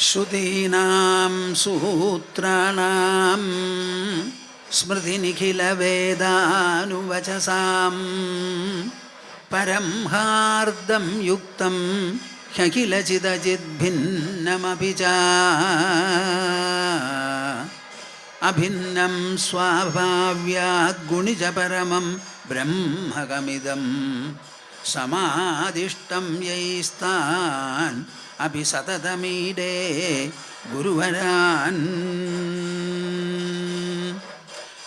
ശ്രുതീനാം സൂത്രാണാം സ്മൃതിനിഖിലവേദാനുവചസാം പരം ഹാർദം യുക്തം ഹ്യഖിലചിദചിദ്ഭിന്നമപി ച അഭിന്നം സ്വാഭാവ്യാദ് ഗുണിജ പരമം ബ്രഹ്മകമിദം സമാദിഷ്ടം യൈസ്താൻ അഭി സതതമീഡേ ഗുരുവരാൻ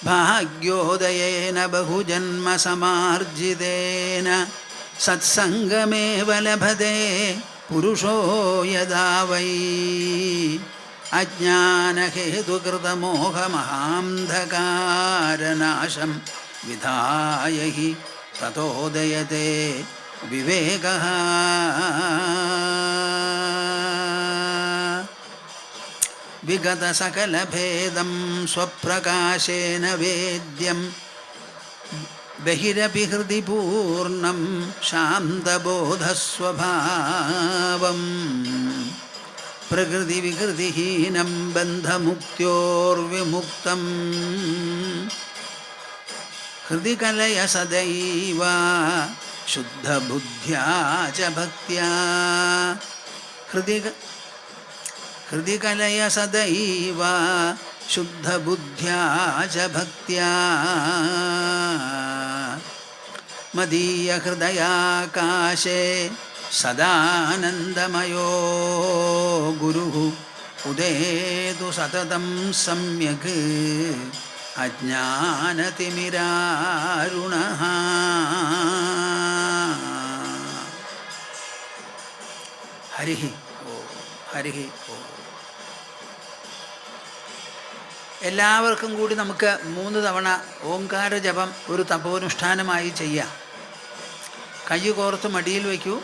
ഭാഗ്യോദയേന ബഹുജന്മസമാർജിതേന സത്സംഗമേവ ലഭതേ പുരുഷോ യദാ Y അജ്ഞാനഹേതുകൃതമോഹമഹാന്ധകാരനാശം വിധായ he തതോദയതേ വിവേകഃ. വിഗതസകലഭേദം സ്വപ്രകാശേന വേദ്യം ബഹിരപി ഹൃദി പൂർണ്ണം ശാന്തബോധസ്വഭാവം പ്രകൃതിവികൃതിഹീനം ബന്ധമുക്ത്യോർവിമുക്തം ഹൃദി കലയ സദൈവ ശുദ്ധബുദ്ധ്യാ ച ഭക്ത്യാ ഹൃദി കലയ സദൈവ ശുദ്ധബുദ്ധ്യാ ച ഭക്ത്യാ മദീയ ഹൃദയാകാശേ സദാനന്ദമയോ ഗുരുഃ ഉദേതു സതതം സമ്യക് അജ്ഞാനതിമിരാരുണഃ. ഹരി ഓം ഹരി ഓം. എല്ലാവർക്കും കൂടി നമുക്ക് 3 തവണ ഓംകാര ജപം ഒരു തപോനുഷ്ഠാനമായി ചെയ്യാം. കൈ കോർത്ത് മടിയിൽ വയ്ക്കൂ,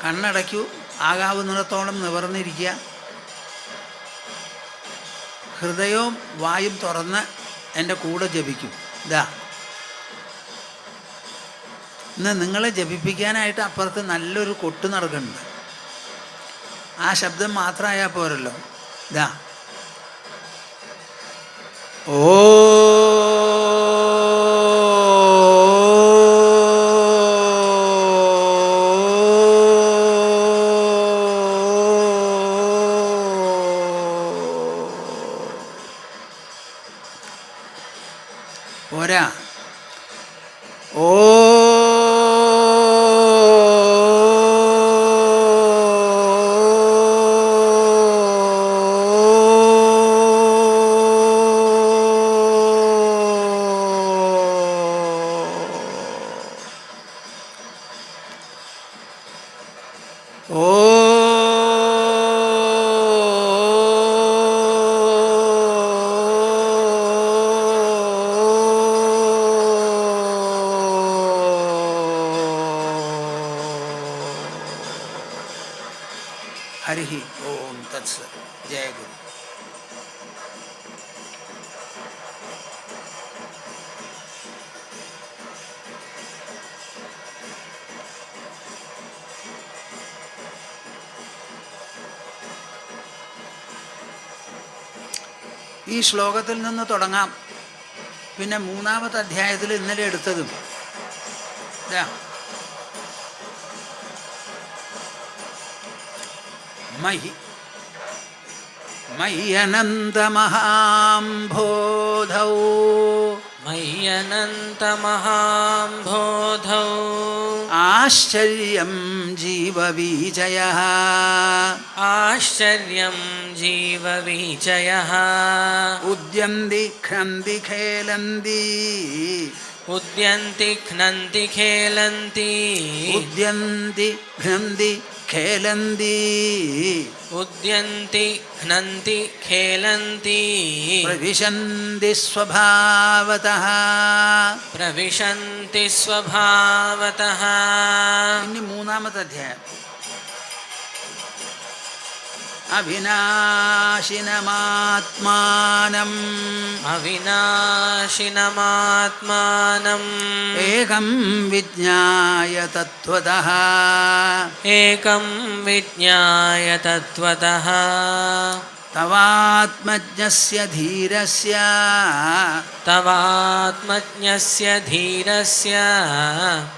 കണ്ണടയ്ക്കൂ, ആകാവുന്നിടത്തോളം നിവർന്നിരിക്കുക. ഹൃദയവും വായും തുറന്ന് എൻ്റെ കൂടെ ജപിക്കൂ. ഇതാ ഇന്ന് നിങ്ങളെ ജപിപ്പിക്കാനായിട്ട് അപ്പുറത്ത് നല്ലൊരു കൊട്ട് നടക്കുന്നുണ്ട്. ആ ശബ്ദം മാത്രമായാൽ പോരല്ലോ. ഇതാ ഓ പോരാ. ഓ ഹരി ഓം തത്സത്. ജയ ഗുരു. ഈ ശ്ലോകത്തിൽ നിന്ന് തുടങ്ങാം. പിന്നെ 3-ാമത്തെ അധ്യായത്തിൽ ഇന്നലെ എടുത്തതും മയ്യനന്തമഹാംബോധൗ മയ്യനന്തമഹാംബോധൗ ആശ്ചര്യം ജീവവിജയഃ ആശ്ചര്യം ജീവവിജയഃ ഉദ്യന്തി ഘ്നന്തി ഖേലന്തി ഉദ്യന്തി ഘ്നന്തി ഖേലന്തി ഉദ്യന്തി ഘ്നന്തി ഖേലന്തി ഉദ്യന്തി ഘ്നന്തി ഖേലന്തി പ്രവിശന്തി സ്വഭാവതഃ പ്രവിശന്തി സ്വഭാവതഃ. ഇനി 3-ാമത്തെ അധ്യായം. അവിനാശിനമാത്മാനം അവിനാശിനമാത്മാനം ഏകം വിജ്ഞായ തത്വതഃ ഏകം വിജ്ഞായ തത്വതഃ തവാത്മജ്ഞസ്യ ധീരസ്യ തവാത്മജ്ഞസ്യ ധീരസ്യ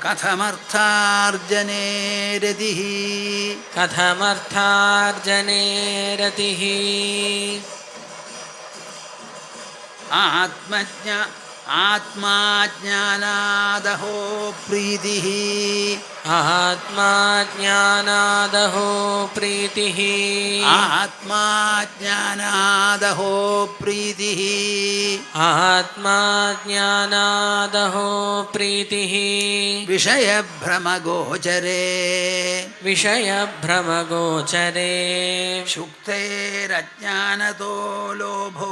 കഥമർത്ഥാർജനേ രതിഃ കഥമർത്ഥാർജനേ രതിഃ ആത്മാജ്ഞാനാദഹോ പ്രീതിഃ ആത്മാജ്ഞാനാദഹോ പ്രീതിഃ ആത്മാജ്ഞാനാദഹോ പ്രീതിഃ ആത്മാജ്ഞാനാദഹോ പ്രീതിഃ വിഷയഭ്രമഗോചരേ വിഷയഭ്രമഗോചരേ ശുക്തേരജ്ഞാനതോ ലോഭോ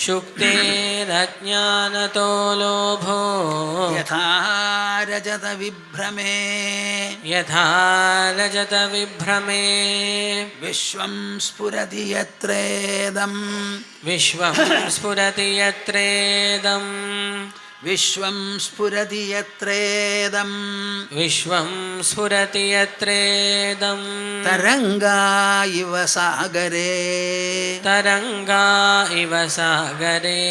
ശുക്തേരജ്ഞാനതോ ലോഭോ യഥാ രജതവിഭ്രമേ യഥാ രജതവിഭ്രമേ വിശ്വം സ്ഫുരതി യത്രേദം വിശ്വം സ്ഫുരതി യത്രേദം വിശ്വം സ്ഫുരതി യത്രേദം വിശ്വം സ്ഫുരതി യത്രേദം തരംഗാ ഇവ സാഗരേ തരംഗാ ഇവ സാഗരേ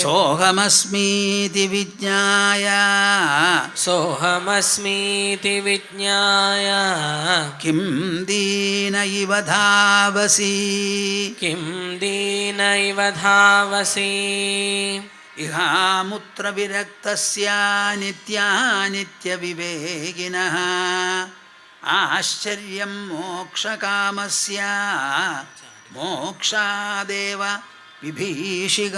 സോഹമസ്മീതി വിജ്ഞായ സോഹമസ്മീതി വിജ്ഞായ കിം ദീന ഇവ ധാവസി കിം ദീന ഇവ ധാവസി ഇഹാമുത്ര വിരക്തസ്യ നിത്യാനിത്യവിവേകിനഃ ആശ്ചര്യം മോക്ഷകാമസ്യ മോക്ഷാദേവ വിഭീഷിക.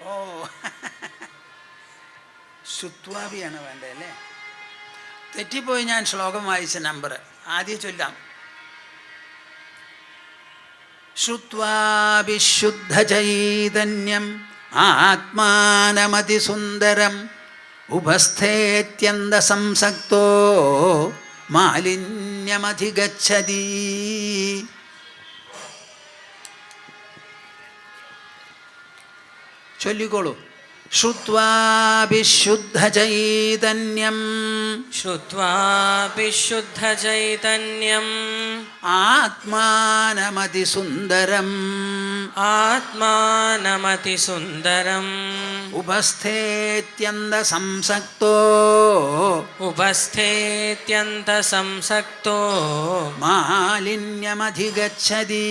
ഓ ശുത്വാഭിയാണ് വേണ്ടത് അല്ലേ? തെറ്റിപ്പോയി ഞാൻ ശ്ലോകം വായിച്ച നമ്പർ ആദ്യം ചൊല്ലാം. ശ്രുത്വാഭിശുദ്ധചൈതന്യം ആത്മാനമതിസുന്ദരം ഉപസ്ഥേത്യന്തസംസക്തോ മാലിന്യമധിഗച്ഛതി. ചൊല്ലിക്കോളൂ. ശ്രുത്വാഭിശുദ്ധചൈതന്യം ശ്രുത്വാഭിശുദ്ധചൈതന്യം ആത്മാനമതിസുന്ദരം ആത്മാനമതിസുന്ദരം ഉപസ്ഥേത്യന്തസംസക്തോ ഉപസ്ഥേത്യന്തസംസക്തോ മാലിന്യമധിഗച്ഛതി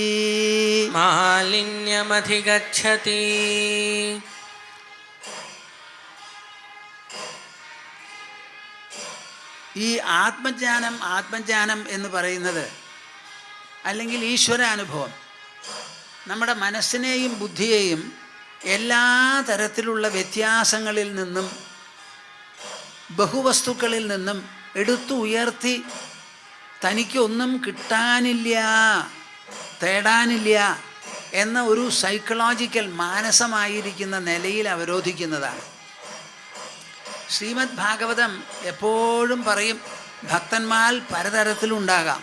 മാലിന്യമധിഗച്ഛതി. ഈ ആത്മജ്ഞാനം എന്ന് പറയുന്നത് അല്ലെങ്കിൽ ഈശ്വരാനുഭവം നമ്മുടെ മനസ്സിനെയും ബുദ്ധിയെയും എല്ലാ തരത്തിലുള്ള വ്യത്യാസങ്ങളിൽ നിന്നും ബഹുവസ്തുക്കളിൽ നിന്നും എടുത്തു ഉയർത്തി തനിക്കൊന്നും കിട്ടാനില്ല, തേടാനില്ല എന്ന ഒരു സൈക്കോളജിക്കൽ മാനസമായിരിക്കുന്ന നിലയിൽ അവരോധിക്കുന്നതാണ്. ശ്രീമദ് ഭാഗവതം എപ്പോഴും പറയും ഭക്തന്മാർ പലതരത്തിലുണ്ടാകാം.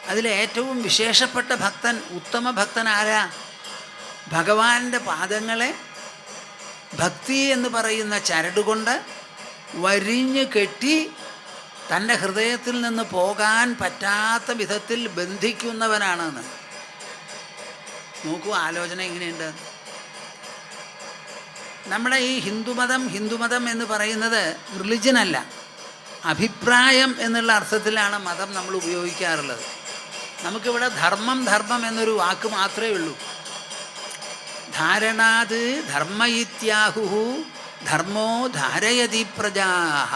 അതിലേറ്റവും വിശേഷപ്പെട്ട ഭക്തൻ, ഉത്തമ ഭക്തൻ ആരാ? ഭഗവാന്റെ പാദങ്ങളെ ഭക്തി എന്ന് പറയുന്ന ചരടുകൊണ്ട് വരിഞ്ഞ് കെട്ടി തൻ്റെ ഹൃദയത്തിൽ നിന്ന് പോകാൻ പറ്റാത്ത വിധത്തിൽ ബന്ധിക്കുന്നവനാണെന്ന്. നോക്കൂ, ആലോചന എങ്ങനെയുണ്ട്. നമ്മുടെ ഈ ഹിന്ദുമതം എന്ന് പറയുന്നത് റിലിജനല്ല, അഭിപ്രായം എന്നുള്ള അർത്ഥത്തിലാണ് മതം നമ്മൾ ഉപയോഗിക്കാറുള്ളത്. നമുക്കിവിടെ ധർമ്മം എന്നൊരു വാക്ക് മാത്രമേ ഉള്ളൂ. ധാരണാത് ധർമ്മ ഇത്യാഹു ധർമ്മോ ധാരയതി പ്രജാഹ.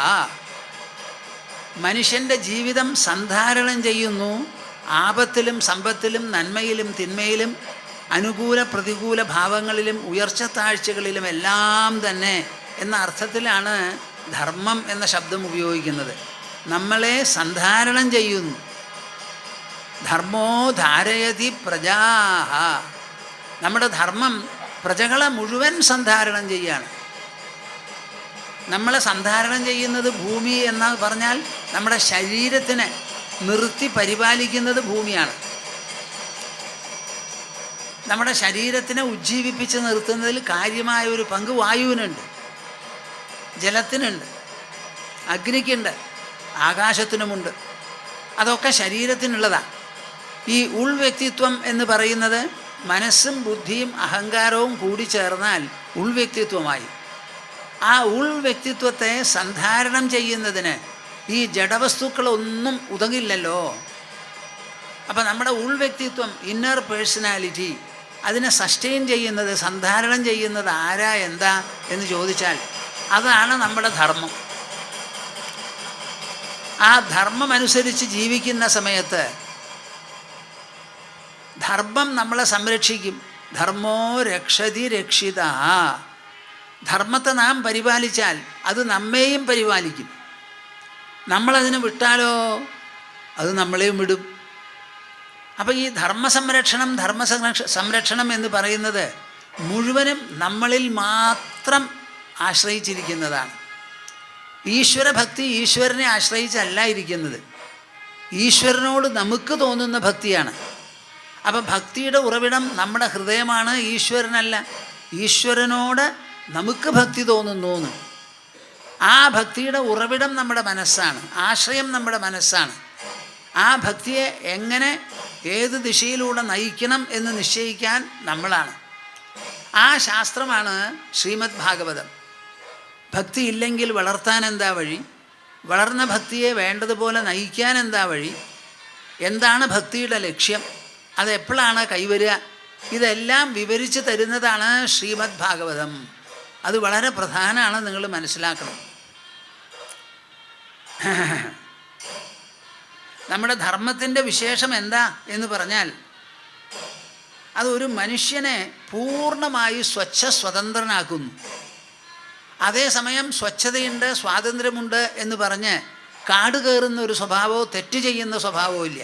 മനുഷ്യൻ്റെ ജീവിതം സന്ധാരണം ചെയ്യുന്നു. ആപത്തിലും സമ്പത്തിലും നന്മയിലും തിന്മയിലും അനുകൂല പ്രതികൂല ഭാവങ്ങളിലും ഉയർച്ച താഴ്ചകളിലും എല്ലാം തന്നെ എന്ന അർത്ഥത്തിലാണ് ധർമ്മം എന്ന ശബ്ദം ഉപയോഗിക്കുന്നത്. നമ്മളെ സന്ധാരണം ചെയ്യുന്നു. ധർമ്മോ ധാരയതി പ്രജാഹ. നമ്മുടെ ധർമ്മം പ്രജകളെ മുഴുവൻ സന്ധാരണം ചെയ്യാണ്. നമ്മളെ സന്ധാരണം ചെയ്യുന്നത് ഭൂമി എന്ന് പറഞ്ഞാൽ നമ്മുടെ ശരീരത്തിനെ നിർത്തി പരിപാലിക്കുന്നത് ഭൂമിയാണ്. നമ്മുടെ ശരീരത്തിനെ ഉജ്ജീവിപ്പിച്ച് നിർത്തുന്നതിൽ കാര്യമായ ഒരു പങ്ക് വായുവിനുണ്ട്, ജലത്തിനുണ്ട്, അഗ്നിക്കുണ്ട്, ആകാശത്തിനുമുണ്ട്. അതൊക്കെ ശരീരത്തിനുള്ളതാണ്. ഈ ഉൾവ്യക്തിത്വം എന്ന് പറയുന്നത് മനസ്സും ബുദ്ധിയും അഹങ്കാരവും കൂടി ചേർന്നാൽ ഉൾവ്യക്തിത്വമായി. ആ ഉൾവ്യക്തിത്വത്തെ സന്ധാരണം ചെയ്യുന്നതിന് ഈ ജഡവസ്തുക്കളൊന്നും ഉതകില്ലല്ലോ. അപ്പം നമ്മുടെ ഉൾവ്യക്തിത്വം, ഇന്നർ പേഴ്സണാലിറ്റി, അതിനെ സസ്റ്റെയിൻ ചെയ്യുന്നത്, സന്ധാരണം ചെയ്യുന്നത് ആരാ എന്താ എന്ന് ചോദിച്ചാൽ അതാണ് നമ്മുടെ ധർമ്മം. ആ ധർമ്മം അനുസരിച്ച് ജീവിക്കുന്ന സമയത്ത് ധർമ്മം നമ്മളെ സംരക്ഷിക്കും. ധർമ്മോ രക്ഷതി രക്ഷിത. ധർമ്മത്തെ നാം പരിപാലിച്ചാൽ അത് നമ്മെയും പരിപാലിക്കും. നമ്മളതിന് വിട്ടാലോ അത് നമ്മളെയും വിടും. അപ്പോൾ ഈ സംരക്ഷണം എന്ന് പറയുന്നത് മുഴുവനും നമ്മളിൽ മാത്രം ആശ്രയിച്ചിരിക്കുന്നതാണ്. ഈശ്വരഭക്തി ഈശ്വരനെ ആശ്രയിച്ചല്ല ഇരിക്കുന്നത്, ഈശ്വരനോട് നമുക്ക് തോന്നുന്ന ഭക്തിയാണ്. അപ്പം ഭക്തിയുടെ ഉറവിടം നമ്മുടെ ഹൃദയമാണ്, ഈശ്വരനല്ല. ഈശ്വരനോട് നമുക്ക് ഭക്തി തോന്നുന്നു. ആ ഭക്തിയുടെ ഉറവിടം നമ്മുടെ മനസ്സാണ്, ആശ്രയം നമ്മുടെ മനസ്സാണ്. ആ ഭക്തിയെ എങ്ങനെ ഏത് ദിശയിലൂടെ നയിക്കണം എന്ന് നിശ്ചയിക്കാൻ നമ്മളാണ്. ആ ശാസ്ത്രമാണ് ശ്രീമദ് ഭാഗവതം. ഭക്തി ഇല്ലെങ്കിൽ വളർത്താൻ എന്താ വഴി? വളർന്ന ഭക്തിയെ വേണ്ടതുപോലെ നയിക്കാൻ എന്താ വഴി? എന്താണ് ഭക്തിയുടെ ലക്ഷ്യം? അതെപ്പോഴാണ് കൈവരിക? ഇതെല്ലാം വിവരിച്ച് തരുന്നതാണ് ശ്രീമദ് ഭാഗവതം. അത് വളരെ പ്രധാനമാണ്, നിങ്ങൾ മനസ്സിലാക്കണം. നമ്മുടെ ധർമ്മത്തിൻ്റെ വിശേഷം എന്താ എന്ന് പറഞ്ഞാൽ അതൊരു മനുഷ്യനെ പൂർണ്ണമായി സ്വതന്ത്രനാക്കുന്നു. അതേസമയം സ്വച്ഛതയുണ്ട്, സ്വാതന്ത്ര്യമുണ്ട് എന്ന് പറഞ്ഞ് കാട് കയറുന്ന ഒരു സ്വഭാവമോ തെറ്റ് ചെയ്യുന്ന സ്വഭാവവും ഇല്ല.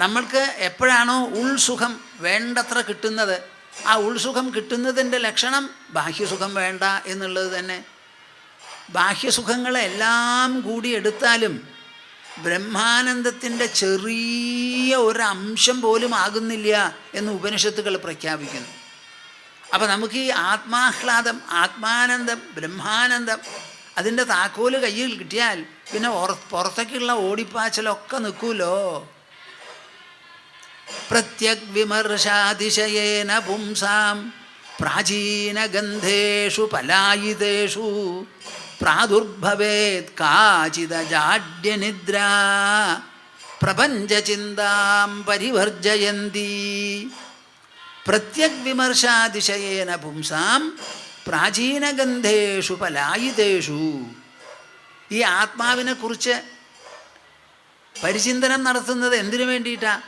നമ്മൾക്ക് എപ്പോഴാണോ ഉൾസുഖം വേണ്ടത്ര കിട്ടുന്നത്, ആ ഉൾസുഖം കിട്ടുന്നതിൻ്റെ ലക്ഷണം ബാഹ്യസുഖം വേണ്ട എന്നുള്ളത് തന്നെ. ബാഹ്യസുഖങ്ങളെല്ലാം കൂടി എടുത്താലും ബ്രഹ്മാനന്ദത്തിൻ്റെ ചെറിയ ഒരംശം പോലും ആകുന്നില്ല എന്ന് ഉപനിഷത്തുകൾ പ്രഖ്യാപിക്കുന്നു. അപ്പോൾ നമുക്ക് ഈ ആത്മാഹ്ലാദം, ആത്മാനന്ദം, ബ്രഹ്മാനന്ദം, അതിൻ്റെ താക്കോല് കയ്യിൽ കിട്ടിയാൽ പിന്നെ പുറത്തേക്കുള്ള ഓടിപ്പാച്ചലൊക്കെ നിൽക്കുമല്ലോ. പ്രത്യഗ് വിമർശാതിശയേന പുംസാം പ്രാചീനഗന്ധേഷു പലായിതേഷു പ്രാദുർഭവേത് കാചിദജാഡ്യനിദ്രാ പ്രപഞ്ചചിന്താം പരിവർജയന്തി. പ്രത്യഗ് വിമർശാതിശയേന പുംസാം പ്രാചീനഗന്ധേഷു പലായിതേഷു. ഈ ആത്മാവിനെക്കുറിച്ച് പരിചിന്തനം നടത്തുന്നത് എന്തിനു വേണ്ടിയിട്ടാണ്?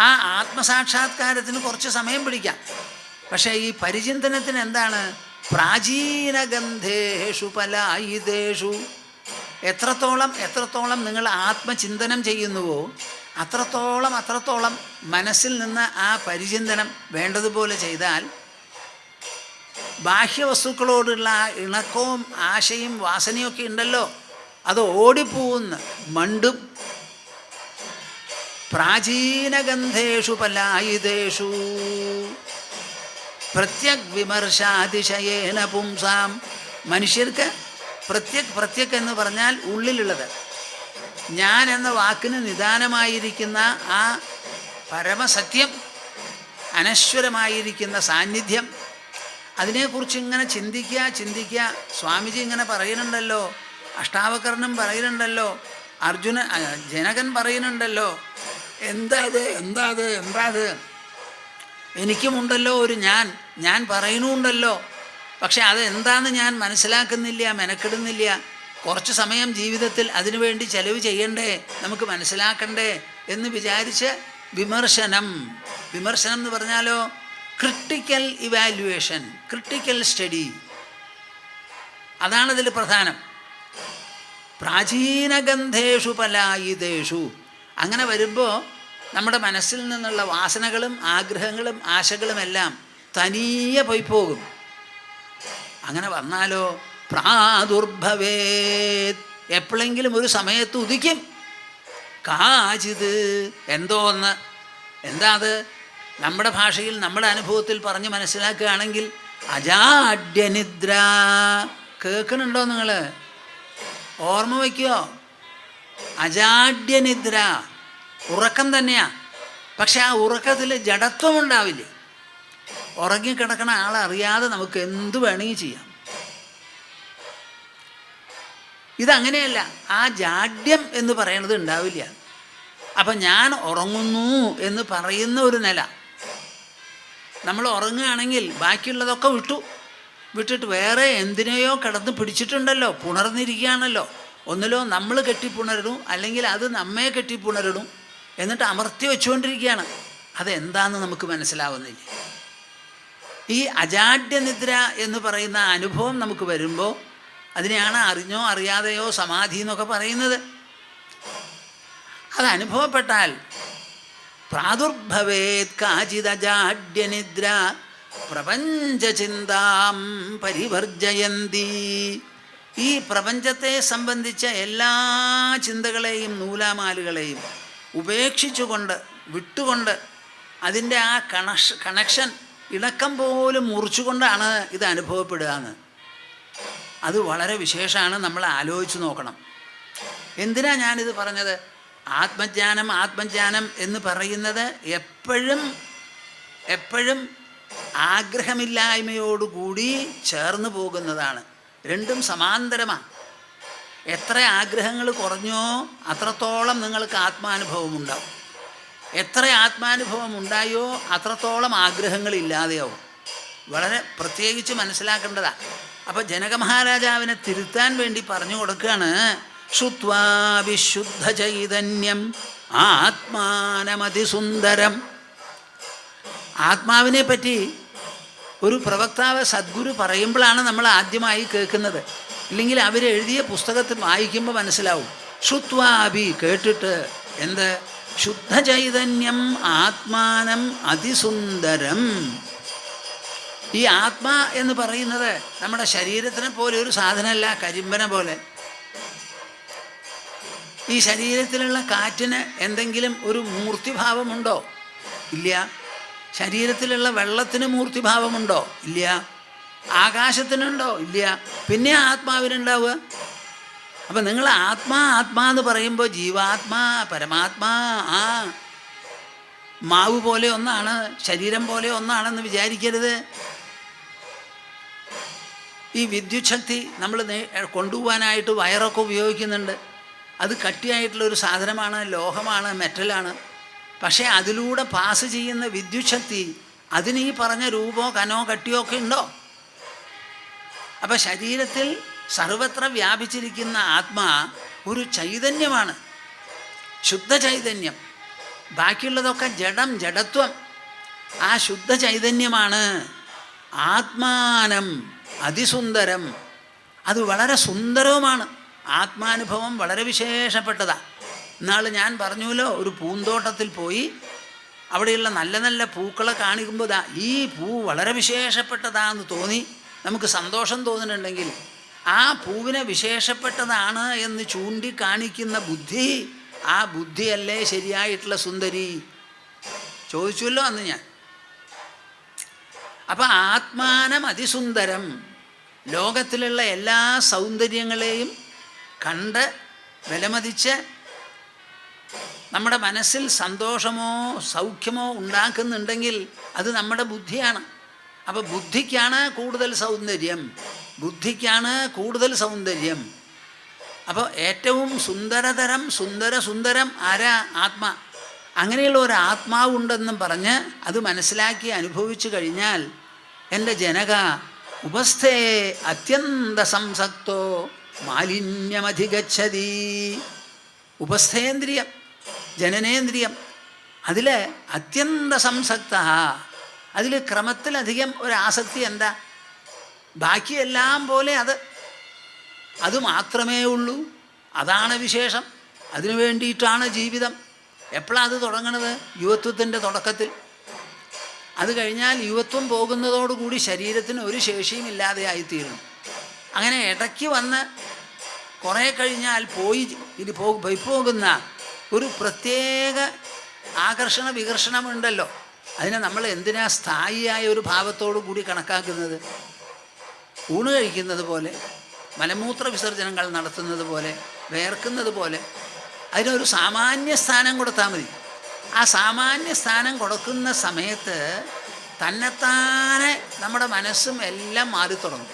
ആ ആത്മസാക്ഷാത്കാരത്തിന് കുറച്ച് സമയം പിടിക്കാം. പക്ഷേ ഈ പരിചിന്തനത്തിന് എന്താണ്? പ്രാചീനഗന്ധേഷു പലായിതേഷു. എത്രത്തോളം നിങ്ങൾ ആത്മചിന്തനം ചെയ്യുന്നുവോ അത്രത്തോളം മനസ്സിൽ നിന്ന് ആ പരിചിന്തനം വേണ്ടതുപോലെ ചെയ്താൽ ബാഹ്യവസ്തുക്കളോടുള്ള ഇണക്കവും ആശയും വാസനയൊക്കെ ഉണ്ടല്ലോ, അത് ഓടിപ്പോവുന്ന മണ്ടും. പ്രാചീനഗന്ധേഷു പലായിതേഷു പ്രത്യഗ് വിമർശാതിശയേന പുംസാം. മനുഷ്യർക്ക് പ്രത്യഗ് എന്ന് പറഞ്ഞാൽ ഉള്ളിലുള്ളത്, ഞാൻ എന്ന വാക്കിന് നിദാനമായിരിക്കുന്ന ആ പരമസത്യം, അനശ്വരമായിരിക്കുന്ന സാന്നിധ്യം, അതിനെക്കുറിച്ച് ഇങ്ങനെ ചിന്തിക്കുക. സ്വാമിജി ഇങ്ങനെ പറയുന്നുണ്ടല്ലോ, അഷ്ടാവകർണം പറയുന്നുണ്ടല്ലോ, ജനകൻ പറയുന്നുണ്ടല്ലോ, എന്താ അത് എനിക്കുമുണ്ടല്ലോ ഒരു ഞാൻ പറയുന്നുണ്ടല്ലോ. പക്ഷെ അതെന്താണെന്ന് ഞാൻ മനസ്സിലാക്കുന്നില്ല, മെനക്കെടുന്നില്ല. കുറച്ച് സമയം ജീവിതത്തിൽ അതിനുവേണ്ടി ചെലവ് ചെയ്യണ്ടേ, നമുക്ക് മനസ്സിലാക്കണ്ടേ എന്ന് വിചാരിച്ച് വിമർശനം എന്ന് പറഞ്ഞാലോ ക്രിട്ടിക്കൽ ഇവാലുവേഷൻ, ക്രിട്ടിക്കൽ സ്റ്റഡി, അതാണതിൽ പ്രധാനം. പ്രാചീനഗന്ധേഷു പലായിതേഷു. അങ്ങനെ വരുമ്പോൾ നമ്മുടെ മനസ്സിൽ നിന്നുള്ള വാസനകളും ആഗ്രഹങ്ങളും ആശകളുമെല്ലാം തനിയെ പോയി പോകും. അങ്ങനെ വന്നാലോ പ്രാദുർഭവേത്, എപ്പോഴെങ്കിലും ഒരു സമയത്ത് ഉദിക്കും. കാചിത്, എന്തോ ഒന്ന്. എന്താ അത്? നമ്മുടെ ഭാഷയിൽ നമ്മുടെ അനുഭവത്തിൽ പറഞ്ഞ് മനസ്സിലാക്കുകയാണെങ്കിൽ അജാഡ്യനിദ്ര. കേൾക്കുന്നുണ്ടോ നിങ്ങൾ? ഓർമ്മ വയ്ക്കുമോ? അജാഡ്യനിദ്ര, ഉറക്കം തന്നെയാ. പക്ഷെ ആ ഉറക്കത്തിൽ ജഡത്വം ഉണ്ടാവില്ല. ഉറങ്ങിക്കിടക്കണ ആളറിയാതെ നമുക്ക് എന്ത് വേണമെങ്കിൽ ചെയ്യാം. ഇതങ്ങനെയല്ല, ആ ജാഡ്യം എന്ന് പറയുന്നത് ഉണ്ടാവില്ല. അപ്പം ഞാൻ ഉറങ്ങുന്നു എന്ന് പറയുന്ന ഒരു നില. നമ്മൾ ഉറങ്ങുകയാണെങ്കിൽ ബാക്കിയുള്ളതൊക്കെ വിട്ടിട്ട് വേറെ എന്തിനെയോ കിടന്ന് പിടിച്ചിട്ടുണ്ടല്ലോ, പുണർന്നിരിക്കുകയാണല്ലോ. ഒന്നിലോ നമ്മൾ കെട്ടിപ്പുണരണം, അല്ലെങ്കിൽ അത് നമ്മെ കെട്ടിപ്പുണരണം, എന്നിട്ട് അമർത്തി വെച്ചുകൊണ്ടിരിക്കുകയാണ്. അതെന്താണെന്ന് നമുക്ക് മനസ്സിലാവുന്നില്ല. ഈ അജാഡ്യനിദ്ര എന്ന് പറയുന്ന അനുഭവം നമുക്ക് വരുമ്പോൾ അതിനെയാണ് അറിഞ്ഞോ അറിയാതെയോ സമാധി എന്നൊക്കെ പറയുന്നത്. അത് അനുഭവപ്പെട്ടാൽ പ്രാദുർഭവേത് കാചിദജാഡ്യനിദ്ര പ്രപഞ്ചചിന്താം പരിവർജയന്തി. ഈ പ്രപഞ്ചത്തെ സംബന്ധിച്ച എല്ലാ ചിന്തകളെയും നൂലാമാലുകളെയും ഉപേക്ഷിച്ചുകൊണ്ട്, വിട്ടുകൊണ്ട്, അതിൻ്റെ ആ കണക്ഷൻ ഇണക്കം പോലും മുറിച്ചുകൊണ്ടാണ് ഇത് അനുഭവപ്പെടുക എന്ന്. അത് വളരെ വിശേഷമാണ്. നമ്മൾ ആലോചിച്ച് നോക്കണം. എന്തിനാ ഞാനിത് പറഞ്ഞത്? ആത്മജ്ഞാനം എന്ന് പറയുന്നത് എപ്പോഴും ആഗ്രഹമില്ലായ്മയോടുകൂടി ചേർന്ന് പോകുന്നതാണ്. രണ്ടും സമാന്തരമാണ്. എത്ര ആഗ്രഹങ്ങൾ കുറഞ്ഞോ അത്രത്തോളം നിങ്ങൾക്ക് ആത്മാനുഭവം ഉണ്ടാവും. എത്ര ആത്മാനുഭവം ഉണ്ടായോ അത്രത്തോളം ആഗ്രഹങ്ങളില്ലാതെയാവും. വളരെ പ്രത്യേകിച്ച് മനസ്സിലാക്കേണ്ടതാണ്. അപ്പോൾ ജനക മഹാരാജാവിനെ തിരുത്താൻ വേണ്ടി പറഞ്ഞു കൊടുക്കുകയാണ്, ശ്രുത്വാ വിശുദ്ധ ചൈതന്യം ആത്മാനമതിസുന്ദരം. ആത്മാവിനെ പറ്റി ഒരു പ്രവക്താവ് സദ്ഗുരു പറയുമ്പോഴാണ് നമ്മൾ ആദ്യമായി കേൾക്കുന്നത്. ഇല്ലെങ്കിൽ അവരെഴുതിയ പുസ്തകത്തിൽ വായിക്കുമ്പോൾ മനസ്സിലാവും. ശ്രുത്വാഭി, കേട്ടിട്ട്. എന്ത്? ശുദ്ധ ചൈതന്യം ആത്മാനം അതിസുന്ദരം. ഈ ആത്മാ എന്ന് പറയുന്നത് നമ്മുടെ ശരീരത്തിനെ പോലെ ഒരു സാധനമല്ല, കരിമ്പന പോലെ. ഈ ശരീരത്തിലുള്ള കാറ്റിന് എന്തെങ്കിലും ഒരു മൂർത്തിഭാവമുണ്ടോ? ഇല്ല. ശരീരത്തിലുള്ള വെള്ളത്തിന് മൂർത്തിഭാവമുണ്ടോ? ഇല്ല. ആകാശത്തിനുണ്ടോ? ഇല്ല. പിന്നെ ആത്മാവിനുണ്ടാവുക. അപ്പം നിങ്ങൾ ആത്മാ എന്ന് പറയുമ്പോൾ ജീവാത്മാ, പരമാത്മാ, ആ മാവ് പോലെ ഒന്നാണ്, ശരീരം പോലെ ഒന്നാണെന്ന് വിചാരിക്കരുത്. ഈ വിദ്യുത് ശക്തി നമ്മൾ കൊണ്ടുപോകാനായിട്ട് വയറൊക്കെ ഉപയോഗിക്കുന്നുണ്ട്. അത് കട്ടിയായിട്ടുള്ളൊരു സാധനമാണ്, ലോഹമാണ്, മെറ്റലാണ്. പക്ഷേ അതിലൂടെ പാസ് ചെയ്യുന്ന വിദ്യുത് ശക്തി അതിന് ഈ പറഞ്ഞ രൂപമോ കനോ കട്ടിയോ ഒക്കെ ഉണ്ടോ? അപ്പം ശരീരത്തിൽ സർവത്ര വ്യാപിച്ചിരിക്കുന്ന ആത്മാ ഒരു ചൈതന്യമാണ്, ശുദ്ധ ചൈതന്യം. ബാക്കിയുള്ളതൊക്കെ ജഡം, ജഡത്വം. ആ ശുദ്ധ ചൈതന്യമാണ് ആത്മാനം അതിസുന്ദരം. അത് വളരെ സുന്ദരവുമാണ്. ആത്മാനുഭവം വളരെ വിശേഷപ്പെട്ടതാണ്. ഇന്നാൾ ഞാൻ പറഞ്ഞുല്ലോ, ഒരു പൂന്തോട്ടത്തിൽ പോയി അവിടെയുള്ള നല്ല നല്ല പൂക്കളെ കാണിക്കുമ്പോൾ ഈ പൂ വളരെ വിശേഷപ്പെട്ടതാണെന്ന് തോന്നി, നമുക്ക് സന്തോഷം തോന്നുന്നുണ്ടെങ്കിൽ ആ പൂവിനെ വിശേഷപ്പെട്ടതാണ് എന്ന് ചൂണ്ടിക്കാണിക്കുന്ന ബുദ്ധി, ആ ബുദ്ധിയല്ലേ ശരിയായിട്ടുള്ള സുന്ദരി? ചോദിച്ചുവല്ലോ അന്ന് ഞാൻ. അപ്പം ആത്മാനം അതിസുന്ദരം. ലോകത്തിലുള്ള എല്ലാ സൗന്ദര്യങ്ങളെയും കണ്ട് വിലമതിച്ച് നമ്മുടെ മനസ്സിൽ സന്തോഷമോ സൗഖ്യമോ ഉണ്ടാക്കുന്നുണ്ടെങ്കിൽ അത് നമ്മുടെ ബുദ്ധിയാണ്. അപ്പോൾ ബുദ്ധിക്കാണ് കൂടുതൽ സൗന്ദര്യം, ബുദ്ധിക്കാണ് കൂടുതൽ സൗന്ദര്യം. അപ്പോൾ ഏറ്റവും സുന്ദരതരം സുന്ദരം ആരാ? ആത്മാ. അങ്ങനെയുള്ള ഒരു ആത്മാവുണ്ടെന്നും പറഞ്ഞ് അത് മനസ്സിലാക്കി അനുഭവിച്ചു കഴിഞ്ഞാൽ, എൻ്റെ ജനക ഉപസ്ഥേ അത്യന്ത സംസക്തോ മാലിന്യമധിഗച്ഛതി. ഉപസ്ഥേന്ദ്രിയം, ജനനേന്ദ്രിയം, അതിൽ അത്യന്ത സംസക്ത, അതിൽ ക്രമത്തിലധികം ഒരാസക്തി എന്താ? ബാക്കിയെല്ലാം പോലെ അത് മാത്രമേ ഉള്ളൂ, അതാണ് വിശേഷം, അതിനു വേണ്ടിയിട്ടാണ് ജീവിതം. എപ്പോഴാണ് അത് തുടങ്ങണത്? യുവത്വത്തിൻ്റെ തുടക്കത്തിൽ. അത് കഴിഞ്ഞാൽ യുവത്വം പോകുന്നതോടുകൂടി ശരീരത്തിന് ഒരു ശേഷിയും ഇല്ലാതെ ആയിത്തീരുന്നു. അങ്ങനെ ഇടയ്ക്ക് വന്ന് കുറേ കഴിഞ്ഞാൽ പോകുന്ന ഒരു പ്രത്യേക ആകർഷണ വികർഷണമുണ്ടല്ലോ. അതിനെ നമ്മൾ എന്തിനാ സ്ഥായിയായ ഒരു ഭാവത്തോടു കൂടി കണക്കാക്കുന്നത്? ഊണ് കഴിക്കുന്നത് പോലെ, മലമൂത്ര വിസർജനങ്ങൾ നടത്തുന്നത് പോലെ, വേർക്കുന്നത് പോലെ അതിനൊരു സാമാന്യ സ്ഥാനം കൊടുത്താൽ മതി. ആ സാമാന്യ സ്ഥാനം കൊടുക്കുന്ന സമയത്ത് തന്നെത്താനെ നമ്മുടെ മനസ്സും എല്ലാം മാറിത്തുടങ്ങും.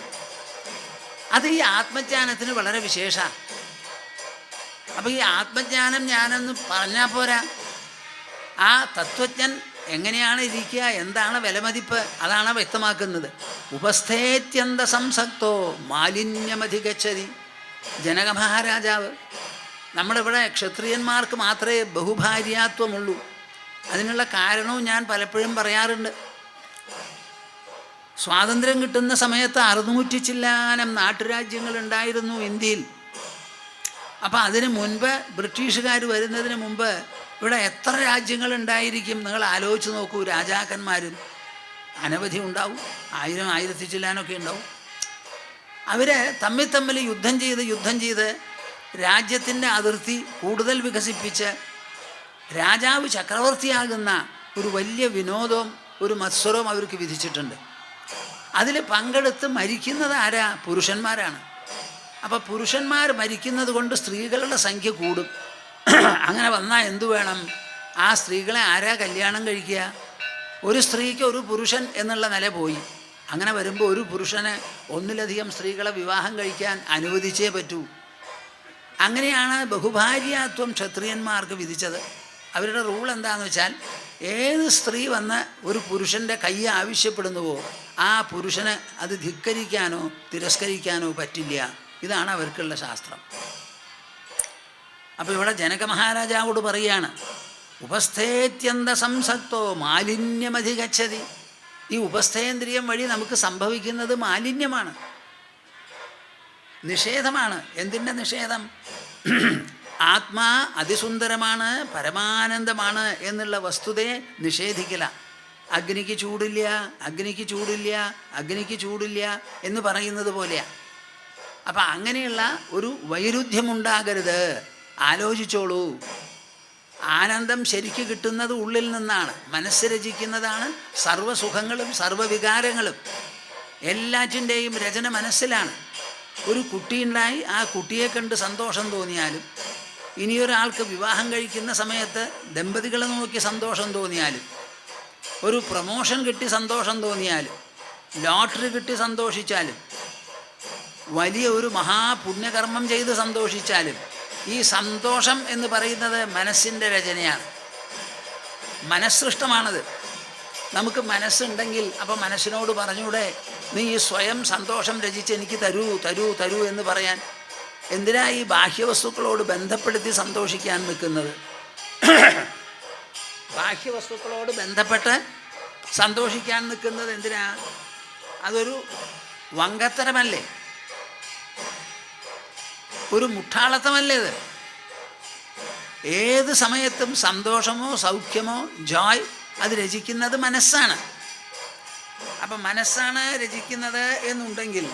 അത് ഈ ആത്മജ്ഞാനത്തിന് വളരെ വിശേഷമാണ്. അപ്പോൾ ഈ ആത്മജ്ഞാനം ഞാനെന്ന് പറഞ്ഞാൽ പോരാ, ആ തത്വജ്ഞൻ എങ്ങനെയാണ് ഇരിക്കുക, എന്താണ് വിലമതിപ്പ്, അതാണ് വ്യക്തമാക്കുന്നത്. ഉപസ്ഥേത്യന്ത സംസക്തോ മാലിന്യമധിഗച്ഛതി. ജനക മഹാരാജാവ്, നമ്മുടെ ഇവിടെ ക്ഷത്രിയന്മാർക്ക് മാത്രമേ ബഹുഭാര്യാത്വമുള്ളൂ. അതിനുള്ള കാരണവും ഞാൻ പലപ്പോഴും പറയാറുണ്ട്. സ്വാതന്ത്ര്യം കിട്ടുന്ന സമയത്ത് 600 ചില്ലാനം നാട്ടുരാജ്യങ്ങളുണ്ടായിരുന്നു ഇന്ത്യയിൽ. അപ്പം അതിന് മുൻപ്, ബ്രിട്ടീഷുകാർ വരുന്നതിന് മുമ്പ് ഇവിടെ എത്ര രാജ്യങ്ങളുണ്ടായിരിക്കും? നിങ്ങൾ ആലോചിച്ച് നോക്കൂ. രാജാക്കന്മാരും അനവധി ഉണ്ടാവും, 1000 1000 ചില്ലാനൊക്കെ ഉണ്ടാവും. അവർ തമ്മിൽ യുദ്ധം ചെയ്ത് രാജ്യത്തിൻ്റെ അതിർത്തി കൂടുതൽ വികസിപ്പിച്ച് രാജാവ് ചക്രവർത്തിയാകുന്ന ഒരു വലിയ വിനോദവും ഒരു മത്സരവും അവർക്ക് വിധിച്ചിട്ടുണ്ട്. അതിൽ പങ്കെടുത്ത് മരിക്കുന്നത് ആരാ? പുരുഷന്മാരാണ്. അപ്പോൾ പുരുഷന്മാർ മരിക്കുന്നത് കൊണ്ട് സ്ത്രീകളുടെ സംഖ്യ കൂടും. അങ്ങനെ വന്നാൽ എന്തു വേണം? ആ സ്ത്രീകളെ ആരാ കല്യാണം കഴിക്കുക? ഒരു സ്ത്രീക്ക് ഒരു പുരുഷൻ എന്നുള്ള നില പോയി. അങ്ങനെ വരുമ്പോൾ ഒരു പുരുഷന് ഒന്നിലധികം സ്ത്രീകളെ വിവാഹം കഴിക്കാൻ അനുവദിച്ചേ പറ്റൂ. അങ്ങനെയാണ് ബഹുഭാര്യാത്വം ക്ഷത്രിയന്മാർക്ക് വിധിച്ചത്. അവരുടെ റൂൾ എന്താണെന്ന് വെച്ചാൽ, ഏത് സ്ത്രീ വന്ന് ഒരു പുരുഷൻ്റെ കൈ ആവശ്യപ്പെടുന്നുവോ ആ പുരുഷന് അത് ധിക്കരിക്കാനോ തിരസ്കരിക്കാനോ പറ്റില്ല. ഇതാണ് അവർക്കുള്ള ശാസ്ത്രം. അപ്പോൾ ഇവിടെ ജനക മഹാരാജാവോട് പറയുകയാണ്, ഉപസ്ഥേത്യന്ത സംസക്തോ മാലിന്യമധിഗച്ഛതി. ഈ ഉപസ്ഥേന്ദ്രിയം വഴി നമുക്ക് സംഭവിക്കുന്നത് മാലിന്യമാണ്, നിഷേധമാണ്. എന്തിൻ്റെ നിഷേധം? ആത്മാ അതിസുന്ദരമാണ്, പരമാനന്ദമാണ് എന്നുള്ള വസ്തുതയെ നിഷേധിക്കല. അഗ്നിക്ക് ചൂടില്ല, അഗ്നിക്ക് ചൂടില്ല, അഗ്നിക്ക് ചൂടില്ല എന്ന് പറയുന്നത് പോലെയാണ്. അപ്പം അങ്ങനെയുള്ള ഒരു വൈരുദ്ധ്യമുണ്ടാകരുത്. ആലോചിച്ചോളൂ. ആനന്ദം ശരിക്ക് കിട്ടുന്നത് ഉള്ളിൽ നിന്നാണ്. മനസ്സ് രചിക്കുന്നതാണ് സർവ്വസുഖങ്ങളും സർവ്വവികാരങ്ങളും. എല്ലാറ്റിൻ്റെയും രചന മനസ്സിലാണ്. ഒരു കുട്ടിയുണ്ടായി ആ കുട്ടിയെ കണ്ട് സന്തോഷം തോന്നിയാലും, ഇനിയൊരാൾക്ക് വിവാഹം കഴിക്കുന്ന സമയത്ത് ദമ്പതികളെ നോക്കി സന്തോഷം തോന്നിയാലും, ഒരു പ്രമോഷൻ കിട്ടി സന്തോഷം തോന്നിയാലും, ലോട്ടറി കിട്ടി സന്തോഷിച്ചാലും, വലിയ ഒരു മഹാപുണ്യകർമ്മം ചെയ്ത് സന്തോഷിച്ചാലും, ഈ സന്തോഷം എന്ന് പറയുന്നത് മനസ്സിൻ്റെ രചനയാണ്, മനസ്സൃഷ്ടമാണത്. നമുക്ക് മനസ്സുണ്ടെങ്കിൽ അപ്പോൾ മനസ്സിനോട് പറഞ്ഞൂടെ, നീ ഈ സ്വയം സന്തോഷം രചിച്ച് എനിക്ക് തരൂ തരൂ തരൂ എന്ന് പറയാൻ? എന്തിനാ ഈ ബാഹ്യവസ്തുക്കളോട് ബന്ധപ്പെടുത്തി സന്തോഷിക്കാൻ നിൽക്കുന്നത്? ബാഹ്യവസ്തുക്കളോട് ബന്ധപ്പെട്ട് സന്തോഷിക്കാൻ നിൽക്കുന്നത് എന്തിനാ? അതൊരു വങ്കത്തരമല്ലേ, ഒരു മുട്ടാളത്തമല്ലേ ഇത്? ഏത് സമയത്തും സന്തോഷമോ സൗഖ്യമോ ജോയ് അത് രചിക്കുന്നത് മനസ്സാണ്. അപ്പം മനസ്സാണ് രചിക്കുന്നത് എന്നുണ്ടെങ്കിൽ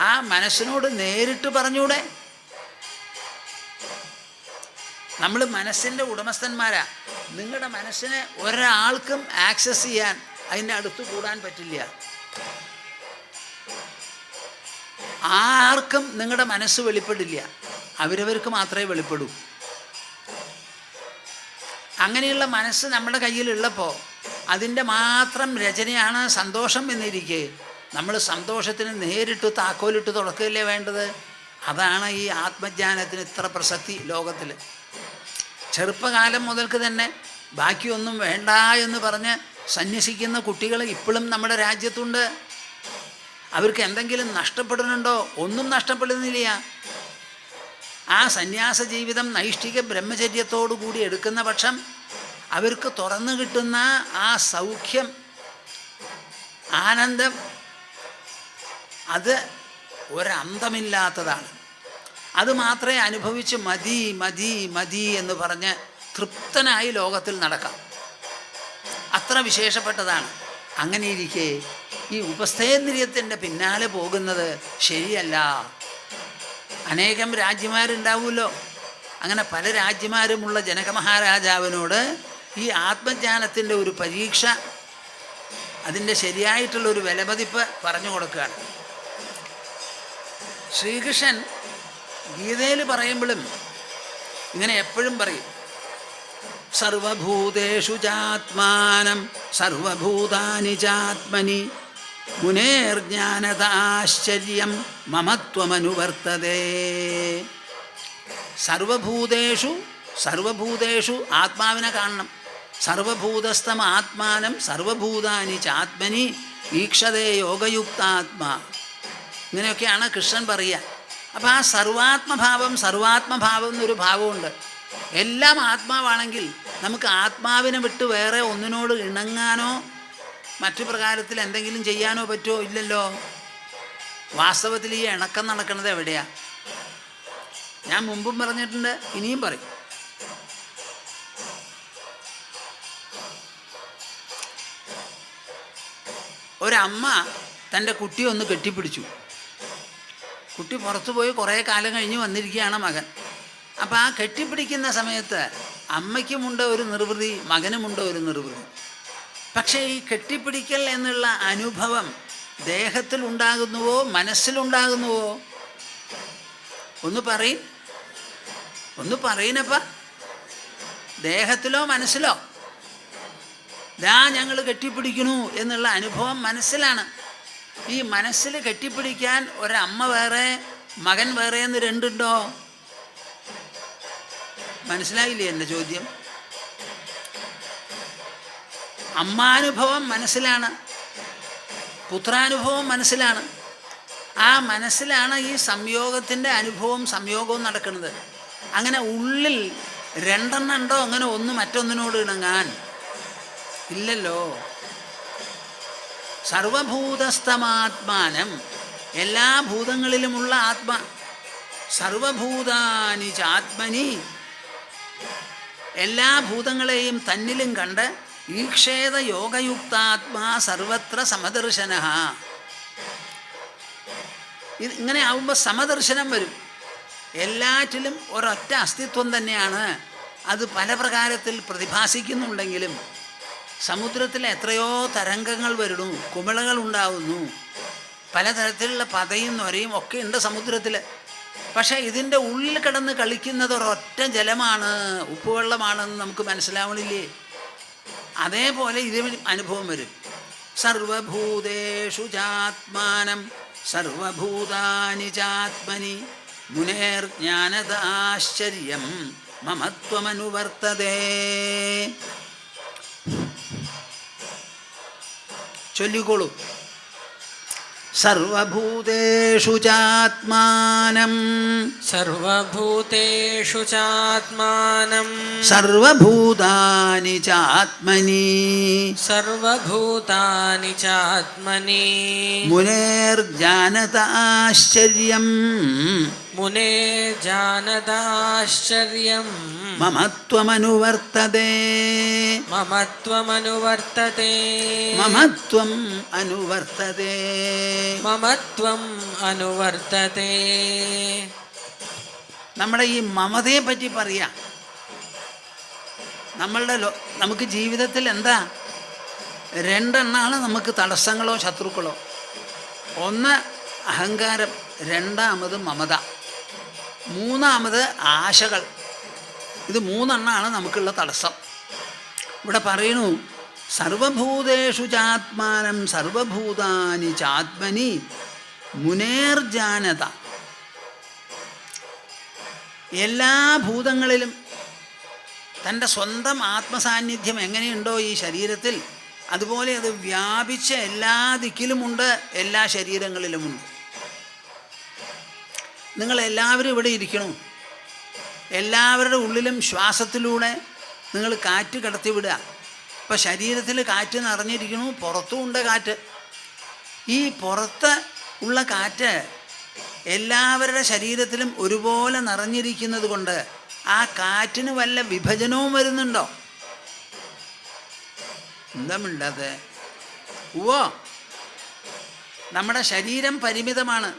ആ മനസ്സിനോട് നേരിട്ട് പറഞ്ഞൂടെ? നമ്മൾ മനസ്സിൻ്റെ ഉടമസ്ഥന്മാരാ. നിങ്ങളുടെ മനസ്സിനെ ഒരാൾക്കും ആക്സസ് ചെയ്യാൻ, അതിൻ്റെ അടുത്ത് കൂടാൻ പറ്റില്ല. ആർക്കും നിങ്ങളുടെ മനസ്സ് വെളിപ്പെടില്ല, അവരവർക്ക് മാത്രമേ വെളിപ്പെടൂ. അങ്ങനെയുള്ള മനസ്സ് നമ്മുടെ കയ്യിലുള്ളപ്പോൾ അതിൻ്റെ മാത്രം രചനയാണ് സന്തോഷം എന്നിരിക്കെ നമ്മൾ സന്തോഷത്തിന് നേരിട്ട് താക്കോലിട്ട് തുറക്കുകയല്ലേ വേണ്ടത്? അതാണ് ഈ ആത്മജ്ഞാനത്തിന് ഇത്ര പ്രസക്തി ലോകത്തിൽ. ചെറുപ്പകാലം മുതൽക്ക് തന്നെ ബാക്കിയൊന്നും വേണ്ട എന്ന് പറഞ്ഞ് സന്യസിക്കുന്ന കുട്ടികൾ ഇപ്പോഴും നമ്മുടെ രാജ്യത്തുണ്ട്. അവർക്ക് എന്തെങ്കിലും നഷ്ടപ്പെടുന്നുണ്ടോ? ഒന്നും നഷ്ടപ്പെടുന്നില്ല. ആ സന്യാസ ജീവിതം നൈഷ്ഠിക ബ്രഹ്മചര്യത്തോടു കൂടി എടുക്കുന്ന പക്ഷം അവർക്ക് തുറന്നു കിട്ടുന്ന ആ സൗഖ്യം, ആനന്ദം അത് ഒരന്തമില്ലാത്തതാണ്. അത് മാത്രമേ അനുഭവിച്ച് മതി മതി മതി എന്ന് പറഞ്ഞ് തൃപ്തനായി ലോകത്തിൽ നടക്കാം. അത്ര വിശേഷപ്പെട്ടതാണ്. അങ്ങനെ ഇരിക്കെ ഈ ഉപസ്ഥേന്ദ്രിയത്തിൻ്റെ പിന്നാലെ പോകുന്നത് ശരിയല്ല. അനേകം രാജ്യമാരുണ്ടാവുമല്ലോ. അങ്ങനെ പല രാജ്യമാരുമുള്ള ജനക മഹാരാജാവിനോട് ഈ ആത്മജ്ഞാനത്തിൻ്റെ ഒരു പരീക്ഷ, അതിൻ്റെ ശരിയായിട്ടുള്ളൊരു വിലമതിപ്പ് പറഞ്ഞു കൊടുക്കുകയാണ്. ശ്രീകൃഷ്ണൻ ഗീതയിൽ പറയുമ്പോഴും ഇങ്ങനെ എപ്പോഴും പറയും, സർവഭൂതേഷു ചാത്മാനം സർവഭൂതാനി ചാത്മനി മുനേർജ്ഞാനതാശ്ചര്യം മമത്വമനുവർത്തതേ. സർവഭൂതേഷു ആത്മാവിനെ കാണണം. സർവഭൂതസ്ഥം ആത്മാനം സർവഭൂതാനി ചാത്മനി ഈക്ഷതേ യോഗയുക്താത്മാ. ഇങ്ങനെയൊക്കെയാണ് കൃഷ്ണൻ പറയുക. അപ്പോൾ ആ സർവാത്മഭാവം എന്നൊരു ഭാവമുണ്ട്. എല്ലാം ആത്മാവാണെങ്കിൽ നമുക്ക് ആത്മാവിനെ വിട്ട് വേറെ ഒന്നിനോട് ഇണങ്ങാനോ മറ്റു പ്രകാരത്തിൽ എന്തെങ്കിലും ചെയ്യാനോ പറ്റുമോ? ഇല്ലല്ലോ. വാസ്തവത്തിൽ ഈ ഇണക്കം നടക്കുന്നത് എവിടെയാണ്? ഞാൻ മുമ്പും പറഞ്ഞിട്ടുണ്ട്, ഇനിയും പറയും. ഒരമ്മ തൻ്റെ കുട്ടിയെ ഒന്ന് കെട്ടിപ്പിടിച്ചു. കുട്ടി പുറത്തു പോയി കുറേ കാലം കഴിഞ്ഞ് വന്നിരിക്കുകയാണ് മകൻ. അപ്പം ആ കെട്ടിപ്പിടിക്കുന്ന സമയത്ത് അമ്മയ്ക്കുമുണ്ട് ഒരു നിർവൃതി, മകനുമുണ്ട് ഒരു നിർവൃതി. പക്ഷേ ഈ കെട്ടിപ്പിടിക്കൽ എന്നുള്ള അനുഭവം ദേഹത്തിലുണ്ടാകുന്നുവോ മനസ്സിലുണ്ടാകുന്നുവോ? ഒന്ന് പറയുന്നപ്പ, ദേഹത്തിലോ മനസ്സിലോ? ഞങ്ങൾ കെട്ടിപ്പിടിക്കണു എന്നുള്ള അനുഭവം മനസ്സിലാണ്. ഈ മനസ്സിൽ കെട്ടിപ്പിടിക്കാൻ ഒരമ്മ വേറെ മകൻ വേറെ എന്ന് രണ്ടുണ്ടോ? മനസ്സിലായില്ലേ എൻ്റെ ചോദ്യം? അമ്മാനുഭവം മനസ്സിലാണ്, പുത്രാനുഭവം മനസ്സിലാണ്. ആ മനസ്സിലാണ് ഈ സംയോഗത്തിൻ്റെ സംയോഗവും നടക്കുന്നത്. അങ്ങനെ ഉള്ളിൽ രണ്ടെണ്ണം ഉണ്ടോ അങ്ങനെ ഒന്ന് മറ്റൊന്നിനോട് ഇണങ്ങാൻ? ഇല്ലല്ലോ. സർവഭൂതസ്ഥമാത്മാനം, എല്ലാ ഭൂതങ്ങളിലുമുള്ള ആത്മ. സർവഭൂതാനി ചാത്മനി, എല്ലാ ഭൂതങ്ങളെയും തന്നിലും കണ്ട് ഈക്ഷേത യോഗയുക്താത്മാ സർവത്ര സമദർശന. ഇങ്ങനെ ആവുമ്പോൾ സമദർശനം വരും. എല്ലാറ്റിലും ഒരൊറ്റ അസ്തിത്വം തന്നെയാണ്. അത് പല പ്രകാരത്തിൽ പ്രതിഭാസിക്കുന്നുണ്ടെങ്കിലും സമുദ്രത്തിൽ എത്രയോ തരംഗങ്ങൾ വരുന്നു, കുമിളകൾ ഉണ്ടാവുന്നു, പലതരത്തിലുള്ള പതയും നൊരയും ഒക്കെ ഉണ്ട് സമുദ്രത്തിൽ. പക്ഷേ ഇതിൻ്റെ ഉള്ളിൽ കിടന്ന് കളിക്കുന്നത് ഒരൊറ്റ ജലമാണ്, ഉപ്പുവെള്ളമാണെന്ന് നമുക്ക് മനസ്സിലാവണില്ലേ? അതേപോലെ ഇതിന് അനുഭവം വരും. സർവഭൂതേഷു ചാത്മാനം സർവഭൂതാനി ചാത്മനി മുനേർജ്ഞാനതാശ്ചര്യം മമത്വമനുവർത്തതേ. ചൊല്ലിക്കോളൂ. സർവഭൂതേഷു ചാത്മാനം സർവഭൂതേഷു ചാത്മാനം സർവഭൂതാനി ചാത്മനി സർവഭൂതാനി ചാത്മനി മുനേർജാനതാശ്ചര്യം മുനേർജാനതാശ്ചര്യം മമത്വമനുവർത്തതേ. മമത്വമനുവർത്തതേ. മമത്വം അനുവർത്തതേ. മമത്വം അനുവർത്തതേ. നമ്മുടെ ഈ മമതയെ പറ്റി പറയാം. നമുക്ക് ജീവിതത്തിൽ എന്താ രണ്ടെണ്ണാണ് നമുക്ക് തടസ്സങ്ങളോ ശത്രുക്കളോ. ഒന്ന് അഹങ്കാരം, രണ്ടാമത് മമത, മൂന്നാമത് ആശകൾ. ഇത് മൂന്നെണ്ണാണ് നമുക്കുള്ള തടസ്സം. ഇവിടെ പറയണു സർവഭൂതേഷു ചാത്മാനം സർവഭൂതാനി ചാത്മനി മുനേർജാനത. എല്ലാ ഭൂതങ്ങളിലും തൻ്റെ സ്വന്തം ആത്മസാന്നിധ്യം എങ്ങനെയുണ്ടോ ഈ ശരീരത്തിൽ, അതുപോലെ അത് വ്യാപിച്ച എല്ലാ ദിക്കിലുമുണ്ട്, എല്ലാ ശരീരങ്ങളിലുമുണ്ട്. നിങ്ങളെല്ലാവരും ഇവിടെ ഇരിക്കണം. എല്ലാവരുടെ ഉള്ളിലും ശ്വാസത്തിലൂടെ നിങ്ങൾ കാറ്റ് കടത്തി വിടുക. ഇപ്പം ശരീരത്തിൽ കാറ്റ് നിറഞ്ഞിരിക്കണു, പുറത്തുമുണ്ട് കാറ്റ്. ഈ പുറത്ത് ഉള്ള കാറ്റ് എല്ലാവരുടെ ശരീരത്തിലും ഒരുപോലെ നിറഞ്ഞിരിക്കുന്നത് കൊണ്ട് ആ കാറ്റിന് വല്ല വിഭജനവും വരുന്നുണ്ടോ? എന്താ മിണ്ടാതെ? ഓ, നമ്മുടെ ശരീരം പരിമിതമാണ്,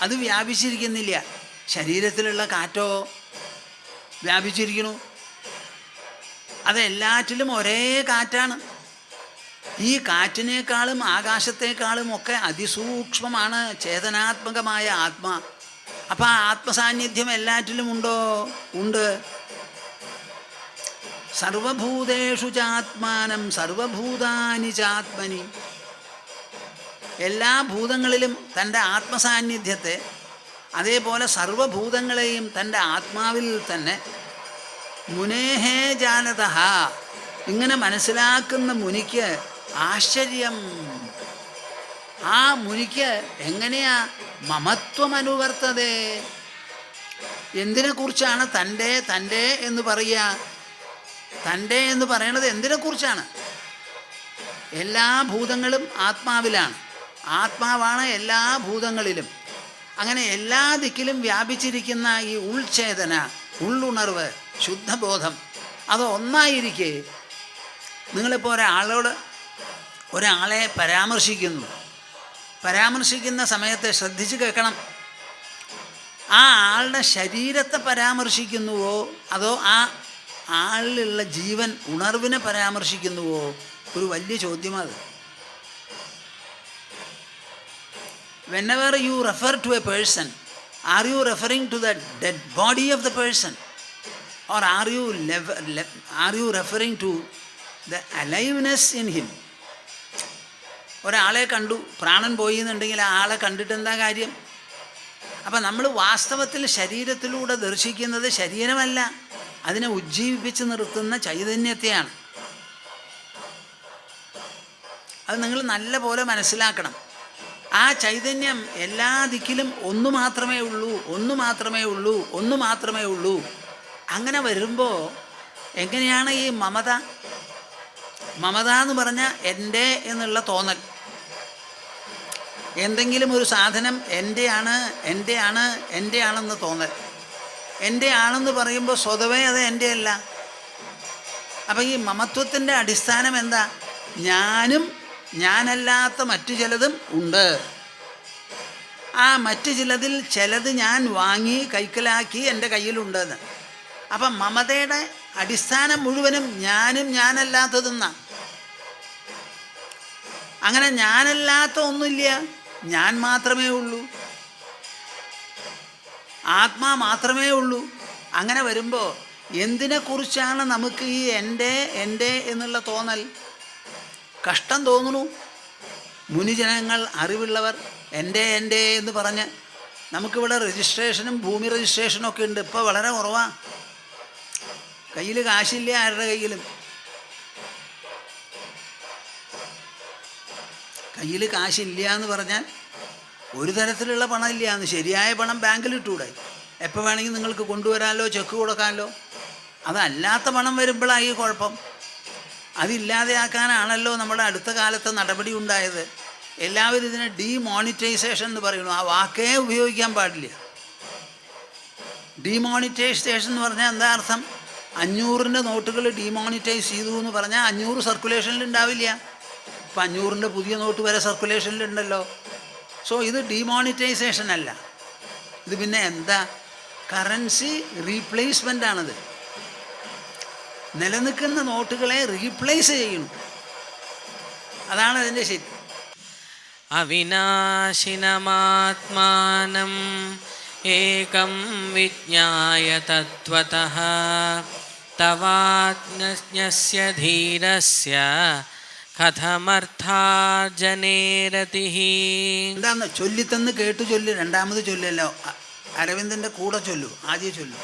അത് വ്യാപിച്ചിരിക്കുന്നില്ല. ശരീരത്തിലുള്ള കാറ്റോ വ്യാപിച്ചിരിക്കണു. അതെല്ലാറ്റിലും ഒരേ കാറ്റാണ്. ഈ കാറ്റിനേക്കാളും ആകാശത്തേക്കാളും ഒക്കെ അതിസൂക്ഷ്മമാണ് ചേതനാത്മകമായ ആത്മാ. അപ്പം ആ ആത്മസാന്നിധ്യം എല്ലാറ്റിലും ഉണ്ടോ? ഉണ്ട്. സർവഭൂതേഷു ചാത്മാനം സർവഭൂതാനി ചാത്മനി. എല്ലാ ഭൂതങ്ങളിലും തൻ്റെ ആത്മസാന്നിധ്യത്തെ, അതേപോലെ സർവഭൂതങ്ങളെയും തൻ്റെ ആത്മാവിൽ തന്നെ മുനേഹേ ജാനതഃ, ഇങ്ങനെ മനസ്സിലാക്കുന്ന മുനിക്ക് ആശ്ചര്യം. ആ മുനിക്ക് എങ്ങനെയാ മമത്വം അനുവർത്തതേ? എന്തിനെക്കുറിച്ചാണ് തൻ്റെ തൻ്റെ എന്ന് പറയുക? തൻ്റെ എന്ന് പറയണത് എന്തിനെക്കുറിച്ചാണ്? എല്ലാ ഭൂതങ്ങളും ആത്മാവിലാണ്, ആത്മാവാണ് എല്ലാ ഭൂതങ്ങളിലും. അങ്ങനെ എല്ലാ ദിക്കിലും വ്യാപിച്ചിരിക്കുന്ന ഈ ഉൾചേതന, ഉള്ളുണർവ്, ശുദ്ധബോധം, അത് ഒന്നായിരിക്കെ നിങ്ങളിപ്പോൾ ഒരാളെ പരാമർശിക്കുന്ന സമയത്ത് ശ്രദ്ധിച്ച് കേൾക്കണം. ആ ആളുടെ ശരീരത്തെ പരാമർശിക്കുന്നുവോ അതോ ആ ആളിലുള്ള ജീവൻ ഉണർവിനെ പരാമർശിക്കുന്നുവോ? ഒരു വലിയ ചോദ്യമാണ്. Whenever you refer to a person, are you referring to the dead body of the person, or are you referring to the aliveness in him? ഒരാളെ കണ്ടു, പ്രാണൻ പോയി എന്നുണ്ടെങ്കിൽ ആ ആളെ കണ്ടിട്ട് എന്താ കാര്യം? അപ്പം നമ്മൾ വാസ്തവത്തിൽ ശരീരത്തിലൂടെ ദർശിക്കുന്നത് ശരീരമല്ല, അതിനെ ഉജ്ജീവിപ്പിച്ച് നിർത്തുന്ന ചൈതന്യത്തെയാണ്. അത് നിങ്ങൾ നല്ല പോലെ മനസ്സിലാക്കണം. ആ ചൈതന്യം എല്ലാ ദിക്കിലും ഒന്ന് മാത്രമേ ഉള്ളൂ. അങ്ങനെ വരുമ്പോൾ എങ്ങനെയാണ് ഈ മമത എന്ന് പറഞ്ഞാൽ എൻ്റെ എന്നുള്ള തോന്നൽ. എന്തെങ്കിലും ഒരു സാധനം എൻ്റെ ആണെന്ന് തോന്നൽ. എൻ്റെ ആണെന്ന് പറയുമ്പോൾ സ്വതവേ അത് എൻ്റെ അല്ല. അപ്പം ഈ മമത്വത്തിൻ്റെ അടിസ്ഥാനം എന്താ? ഞാനും ഞാനല്ലാത്ത മറ്റു ചിലതും ഉണ്ട്. ആ മറ്റു ചിലത് ഞാൻ വാങ്ങി കൈക്കലാക്കി എൻ്റെ കയ്യിലുണ്ടെന്ന്. അപ്പം മമതയുടെ അടിസ്ഥാനം മുഴുവനും ഞാനും ഞാനല്ലാത്തതെന്നാണ്. അങ്ങനെ ഞാനല്ലാത്ത ഒന്നുമില്ല, ഞാൻ മാത്രമേ ഉള്ളൂ, ആത്മാ മാത്രമേ ഉള്ളൂ. അങ്ങനെ വരുമ്പോൾ എന്തിനെക്കുറിച്ചാണ് നമുക്ക് ഈ എൻ്റെ എന്നുള്ള തോന്നൽ? കഷ്ടം തോന്നുന്നു. മുനിജനങ്ങൾ, അറിവുള്ളവർ എൻ്റെ എന്ന് പറഞ്ഞ് നമുക്കിവിടെ രജിസ്ട്രേഷനും ഭൂമി രജിസ്ട്രേഷനും ഒക്കെ ഉണ്ട്. ഇപ്പോൾ വളരെ കുറവാണ്. കയ്യിൽ കാശില്ല ആരുടെ കയ്യിലും. കയ്യിൽ കാശില്ല എന്ന് പറഞ്ഞാൽ ഒരു തരത്തിലുള്ള പണം ഇല്ല എന്ന്. ശരിയായ പണം ബാങ്കിലിട്ടൂടെ, എപ്പോൾ വേണമെങ്കിൽ നിങ്ങൾക്ക് കൊണ്ടുവരാമല്ലോ, ചെക്ക് കൊടുക്കാമല്ലോ. അതല്ലാത്ത പണം വരുമ്പോഴാണ് ഈ കുഴപ്പം. അതില്ലാതെയാക്കാനാണല്ലോ നമ്മുടെ അടുത്ത കാലത്ത് നടപടി ഉണ്ടായത്. എല്ലാവരും ഇതിനെ ഡീമോണിറ്റൈസേഷൻ എന്ന് പറയുന്നു. ആ വാക്കേ ഉപയോഗിക്കാൻ പാടില്ല. ഡീമോണിറ്റൈസേഷൻ എന്ന് പറഞ്ഞാൽ എന്താ അർത്ഥം? 500 നോട്ടുകൾ ഡീമോണിറ്റൈസ് ചെയ്തു എന്ന് പറഞ്ഞാൽ 500 സർക്കുലേഷനിൽ ഉണ്ടാവില്ല. ഇപ്പം 500 പുതിയ നോട്ട് വരെ സർക്കുലേഷനിലുണ്ടല്ലോ. സോ ഇത് ഡീമോണിറ്റൈസേഷൻ അല്ല. ഇത് പിന്നെ എന്താ? കറൻസി റീപ്ലേസ്മെൻ്റ് ആണിത്. നിലനിൽക്കുന്ന നോട്ടുകളെ റീപ്ലേസ് ചെയ്യുന്നു. അതാണ് അതിൻ്റെ ശരി. അവിനാശിനമാത്മാനം ഏകം വിജ്ഞായ തത്വതഃ തവാജ്ഞസ്യ ധീരസ്യ കഥമർത്ഥാർജനേ രതിഃ. എന്താന്ന് ചൊല്ലിത്തന്ന് കേട്ടു ചൊല്ലു. രണ്ടാമത് ചൊല്ലല്ലോ, അരവിന്ദൻ്റെ കൂടെ ചൊല്ലു, ആദ്യം ചൊല്ലു.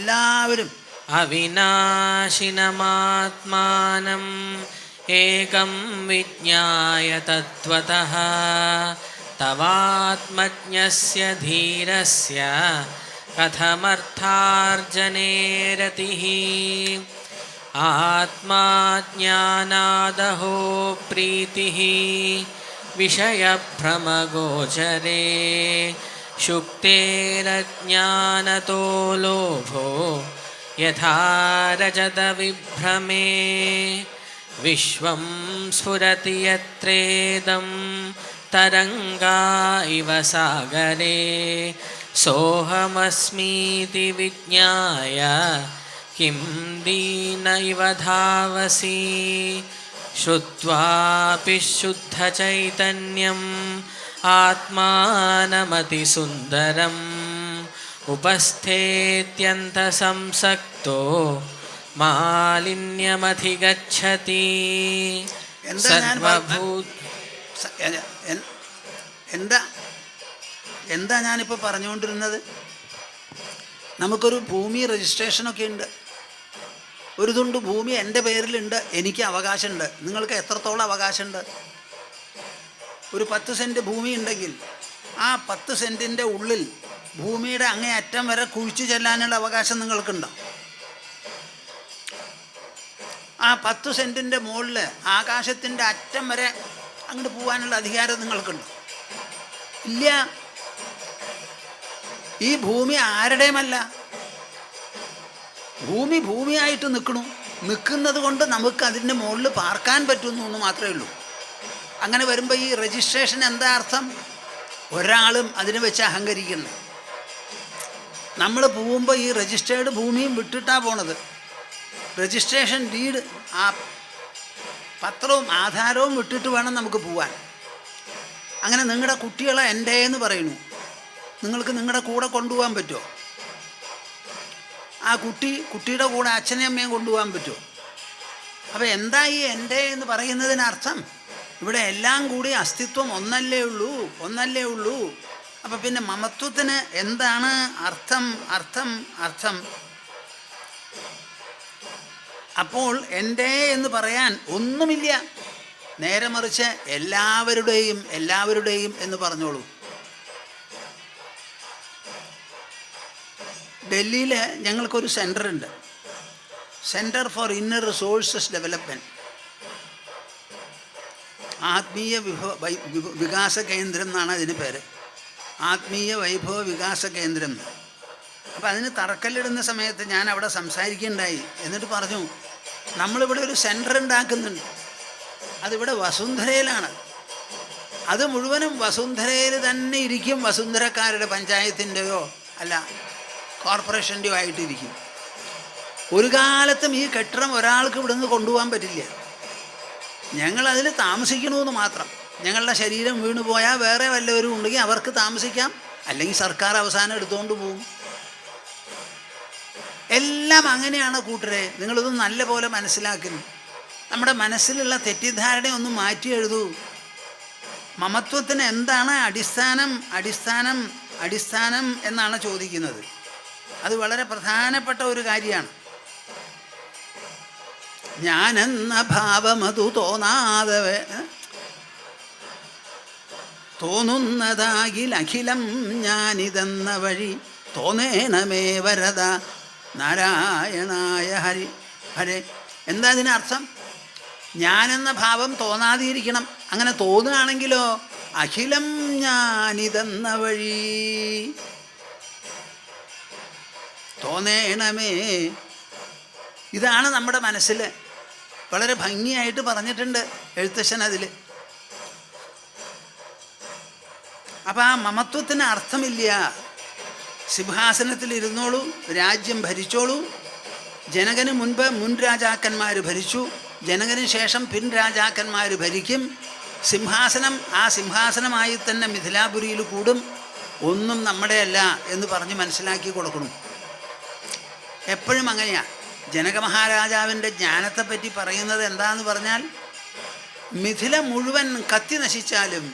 എല്ലാവരും അവിനാശിനമാത്മാനം ഏകം വിജ്ഞായ തത്വതഃ തവാത്മജ്ഞസ്യ ധീരസ്യ കഥമർത്ഥാർജനേ രതിഃ. ആത്മാ ജ്ഞാനാദഹോ പ്രീതിഃ വിഷയഭ്രമഗോചരേ ശുക്തേരജ്ഞാനതോ ലോഭോ യഥാ രജതവിഭ്രമേ വിശ്വം സ്ഫുരതി യത്രേദം തരംഗാ ഇവ സാഗരേ സോഹമസ്മീതി വിജ്ഞായ കിം ദീന ഇവ ധാവസി ശ്രുത്വാപി ശുദ്ധചൈതന്യം ആത്മാനമതിസുന്ദരം ഉപസ്ഥേത്യന്തസംസക്തോ മാലിന്യമധിഗച്ഛതി സർവഭൂത. എന്താ ഞാനിപ്പോൾ പറഞ്ഞുകൊണ്ടിരുന്നത്? നമുക്കൊരു ഭൂമി രജിസ്ട്രേഷനൊക്കെ ഉണ്ട്. ഒരു തുണ്ട് ഭൂമി എൻ്റെ പേരിലുണ്ട്, എനിക്ക് അവകാശമുണ്ട്. നിങ്ങൾക്ക് എത്രത്തോളം അവകാശമുണ്ട്? ഒരു 10 സെൻറ്റ് ഭൂമി ഉണ്ടെങ്കിൽ ആ 10 സെൻറ്റിൻ്റെ ഉള്ളിൽ ഭൂമിയുടെ അങ്ങേ അറ്റം വരെ കുഴിച്ചു ചെല്ലാനുള്ള അവകാശം നിങ്ങൾക്കുണ്ടോ? ആ 10 സെൻറ്റിൻ്റെ മുകളിൽ ആകാശത്തിൻ്റെ അറ്റം വരെ അങ്ങോട്ട് പോകാനുള്ള അധികാരം നിങ്ങൾക്കുണ്ടോ? ഇല്ല. ഈ ഭൂമി ആരുടെയുമല്ല. ഭൂമി ഭൂമിയായിട്ട് നിൽക്കുന്നത് കൊണ്ട് നമുക്ക് അതിൻ്റെ മുകളിൽ പാർക്കാൻ പറ്റുന്നു എന്ന് മാത്രമേ ഉള്ളൂ. അങ്ങനെ വരുമ്പോൾ ഈ രജിസ്ട്രേഷൻ എന്താ അർത്ഥം? ഒരാളും അതിനെ വെച്ച് അഹങ്കരിക്കുന്നു. നമ്മൾ പോകുമ്പോൾ ഈ രജിസ്റ്റേർഡ് ഭൂമിയും വിട്ടിട്ടാണ് പോണത്. രജിസ്ട്രേഷൻ ഡീഡ്, ആ പത്രവും ആധാരവും വിട്ടിട്ട് വേണം നമുക്ക് പോവാൻ. അങ്ങനെ നിങ്ങളുടെ കുട്ടികളെ എൻ്റെ എന്ന് പറയുന്നു, നിങ്ങൾക്ക് നിങ്ങളുടെ കൂടെ കൊണ്ടുപോകാൻ പറ്റുമോ? ആ കുട്ടിയുടെ കൂടെ അച്ഛനെയും അമ്മയും കൊണ്ടുപോകാൻ പറ്റുമോ? അപ്പോൾ എന്താ ഈ എൻ്റെ എന്ന് പറയുന്നതിനർത്ഥം? ഇവിടെ എല്ലാം കൂടി അസ്തിത്വം ഒന്നല്ലേ ഉള്ളൂ. അപ്പം പിന്നെ മമത്വത്തിന് എന്താണ് അർത്ഥം? അപ്പോൾ എൻ്റെ എന്ന് പറയാൻ ഒന്നുമില്ല. നേരെ മറിച്ച് എല്ലാവരുടെയും എന്ന് പറഞ്ഞോളൂ. ഡൽഹിയിൽ ഞങ്ങൾക്കൊരു സെൻറ്ററുണ്ട്, centre for inner resources development, ആത്മീയ വികാസ കേന്ദ്രം എന്നാണ് അതിന് പേര്. ആത്മീയ വൈഭവ വികാസ കേന്ദ്രം. അപ്പോൾ അതിന് തറക്കല്ലിടുന്ന സമയത്ത് ഞാൻ അവിടെ സംസാരിക്കുകയുണ്ടായി. എന്നിട്ട് പറഞ്ഞു, നമ്മളിവിടെ ഒരു സെൻറ്റർ ഉണ്ടാക്കുന്നുണ്ട്, അതിവിടെ വസുന്ധരയിലാണ്. അത് മുഴുവനും വസുന്ധരയിൽ തന്നെ ഇരിക്കും. വസുന്ധരക്കാരുടെ പഞ്ചായത്തിൻ്റെയോ അല്ല കോർപ്പറേഷൻ്റെയോ ആയിട്ടിരിക്കും. ഒരു കാലത്തും ഈ കെട്ടിടം ഒരാൾക്ക് ഇവിടെ നിന്ന് കൊണ്ടുപോകാൻ പറ്റില്ല. ഞങ്ങളതിൽ താമസിക്കണമെന്ന് മാത്രം. ഞങ്ങളുടെ ശരീരം വീണു പോയാൽ വേറെ വല്ലവരും ഉണ്ടെങ്കിൽ അവർക്ക് താമസിക്കാം, അല്ലെങ്കിൽ സർക്കാർ അവസാനം എടുത്തുകൊണ്ട് പോകും. എല്ലാം അങ്ങനെയാണ് കൂട്ടരെ. നിങ്ങളിത് നല്ല പോലെ മനസ്സിലാക്കുന്നു. നമ്മുടെ മനസ്സിലുള്ള തെറ്റിദ്ധാരണയൊന്നും മാറ്റി എഴുതൂ. മമത്വത്തിന് എന്താണ് അടിസ്ഥാനം എന്നാണ് ചോദിക്കുന്നത്. അത് വളരെ പ്രധാനപ്പെട്ട ഒരു കാര്യമാണ്. ഞാനെന്ന ഭാവമതു തോന്നുന്നതാകിൽ അഖിലം ഞാനിതെന്ന വഴി തോന്നേണമേ വരദ നാരായണായ ഹരേ. എന്താ ഇതിനർത്ഥം? ഞാനെന്ന ഭാവം തോന്നാതിരിക്കണം. അങ്ങനെ തോന്നുകയാണെങ്കിലോ അഖിലം ഞാനിതെന്ന വഴി തോന്നേണമേ. ഇതാണ് നമ്മുടെ മനസ്സിൽ. വളരെ ഭംഗിയായിട്ട് പറഞ്ഞിട്ടുണ്ട് എഴുത്തച്ഛൻ അതിൽ. അപ്പം ആ മമത്വത്തിന് അർത്ഥമില്ല. സിംഹാസനത്തിലിരുന്നോളൂ, രാജ്യം ഭരിച്ചോളൂ. ജനകന് മുൻപ് മുൻ രാജാക്കന്മാർ ഭരിച്ചു, ജനകന് ശേഷം പിൻ രാജാക്കന്മാർ ഭരിക്കും. ആ സിംഹാസനമായി തന്നെ മിഥിലാപുരിയിൽ കൂടും. ഒന്നും നമ്മുടെയല്ല എന്ന് പറഞ്ഞ് മനസ്സിലാക്കി കൊടുക്കണം. എപ്പോഴും അങ്ങനെയാണ്. ജനക മഹാരാജാവിൻ്റെ ജ്ഞാനത്തെപ്പറ്റി പറയുന്നത് എന്താന്ന് പറഞ്ഞാൽ, മിഥില മുഴുവൻ കത്തി നശിച്ചാലും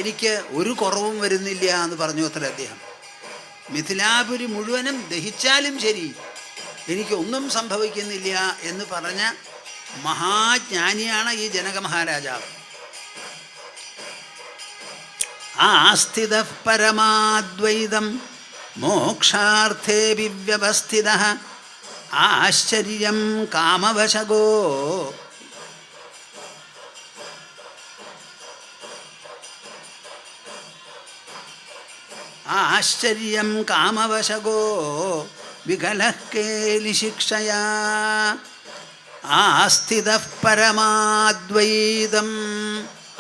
എനിക്ക് ഒരു കുറവും വരുന്നില്ല എന്ന് പറഞ്ഞു അത്ര അദ്ദേഹം. മിഥിലാപുരി മുഴുവനും ദഹിച്ചാലും ശരി എനിക്കൊന്നും സംഭവിക്കുന്നില്ല എന്ന് പറഞ്ഞ മഹാജ്ഞാനിയാണ് ഈ ജനക മഹാരാജാവ്. ആസ്ഥിത പരമാദ്വൈതം മോക്ഷാർത്ഥേ വ്യവസ്ഥിത ആശ്ചര്യം കാമവശഗോ ആശ്ചര്യം കാമവശകോ വികലഃ കേലിശിക്ഷയാ ആസ്ഥിതഃ പരമാദ്വൈതം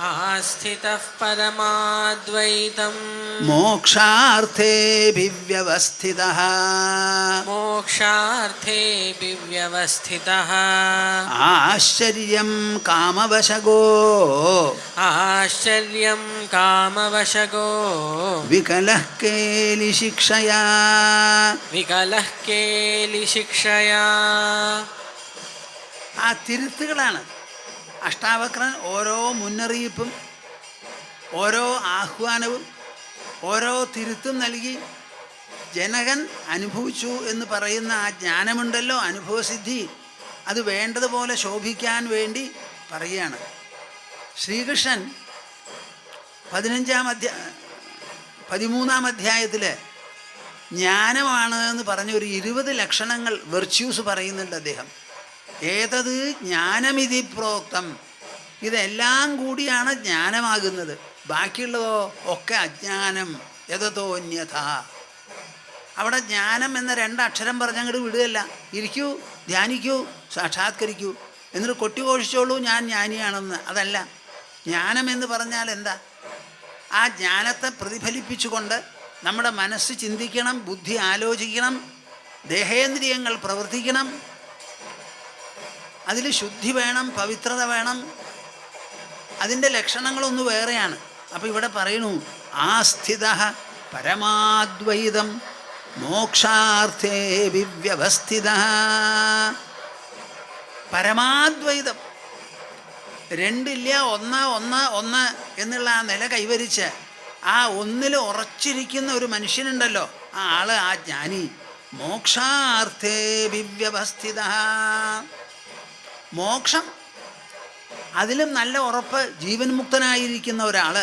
ആസ്ഥിതഃ പരമാദ്വൈതം മോക്ഷാർത്ഥേഭിവ്യവസ്ഥിതഃ മോക്ഷാർത്ഥേഭിവ്യവസ്ഥിതഃ ആശ്ചര്യം കാമവശകോ ആശ്ചര്യം കാമവശകോ വികലഃ കേലിശിക്ഷയാ വികലഃ കേലിശിക്ഷയാ. ആ തിരുത്തുകളാണ് അഷ്ടാവക്രൻ ഓരോ മുന്നറിയിപ്പും ഓരോ ആഹ്വാനവും ഓരോ തിരുത്തും നൽകി ജനകൻ അനുഭവിച്ചു എന്ന് പറയുന്ന ആ ജ്ഞാനമുണ്ടല്ലോ, അനുഭവസിദ്ധി, അത് വേണ്ടതുപോലെ ശോഭിക്കാൻ വേണ്ടി പറയുകയാണ്. ശ്രീകൃഷ്ണൻ 13-ാം അധ്യായത്തിൽ ജ്ഞാനമാണ് എന്ന് പറഞ്ഞ ഒരു 20 ലക്ഷണങ്ങൾ വെർച്യൂസ് പറയുന്നുണ്ട് അദ്ദേഹം. ഏതത് ജ്ഞാനമിതി പ്രോക്തം, ഇതെല്ലാം കൂടിയാണ് ജ്ഞാനമാകുന്നത്. ബാക്കിയുള്ളതോ ഒക്കെ അജ്ഞാനം. യതതോന്യഥ. അവിടെ ജ്ഞാനം എന്ന 2 അക്ഷരം പറഞ്ഞങ്ങോട്ട് വിടുകയല്ല. ഇരിക്കൂ, ധ്യാനിക്കൂ, സാക്ഷാത്കരിക്കൂ, എന്നിട്ട് കൊട്ടിഘോഷിച്ചോളൂ ഞാൻ ജ്ഞാനിയാണെന്ന്. അതല്ല. ജ്ഞാനം എന്ന് പറഞ്ഞാൽ എന്താ? ആ ജ്ഞാനത്തെ പ്രതിഫലിപ്പിച്ചുകൊണ്ട് നമ്മുടെ മനസ്സ് ചിന്തിക്കണം, ബുദ്ധി ആലോചിക്കണം, ദേഹേന്ദ്രിയങ്ങൾ പ്രവർത്തിക്കണം. അതിൽ ശുദ്ധി വേണം, പവിത്രത വേണം. അതിൻ്റെ ലക്ഷണങ്ങളൊന്ന് വേറെയാണ്. അപ്പോൾ ഇവിടെ പറയണു ആസ്ഥിതഃ പരമാദ്വൈതം മോക്ഷാർത്ഥേഭിവ്യവസ്ഥിതഃ. പരമാദ്വൈതം, രണ്ടില്ല, ഒന്ന് എന്നുള്ള ആ നില കൈവരിച്ച് ആ ഒന്നിൽ ഉറച്ചിരിക്കുന്ന ഒരു മനുഷ്യനുണ്ടല്ലോ, ആ ആള്, ആ ജ്ഞാനി. മോക്ഷാർത്ഥേഭിവ്യവസ്ഥിതഃ. മോക്ഷം, അതിലും നല്ല ഉറപ്പ്, ജീവൻ മുക്തനായിരിക്കുന്ന ഒരാൾ.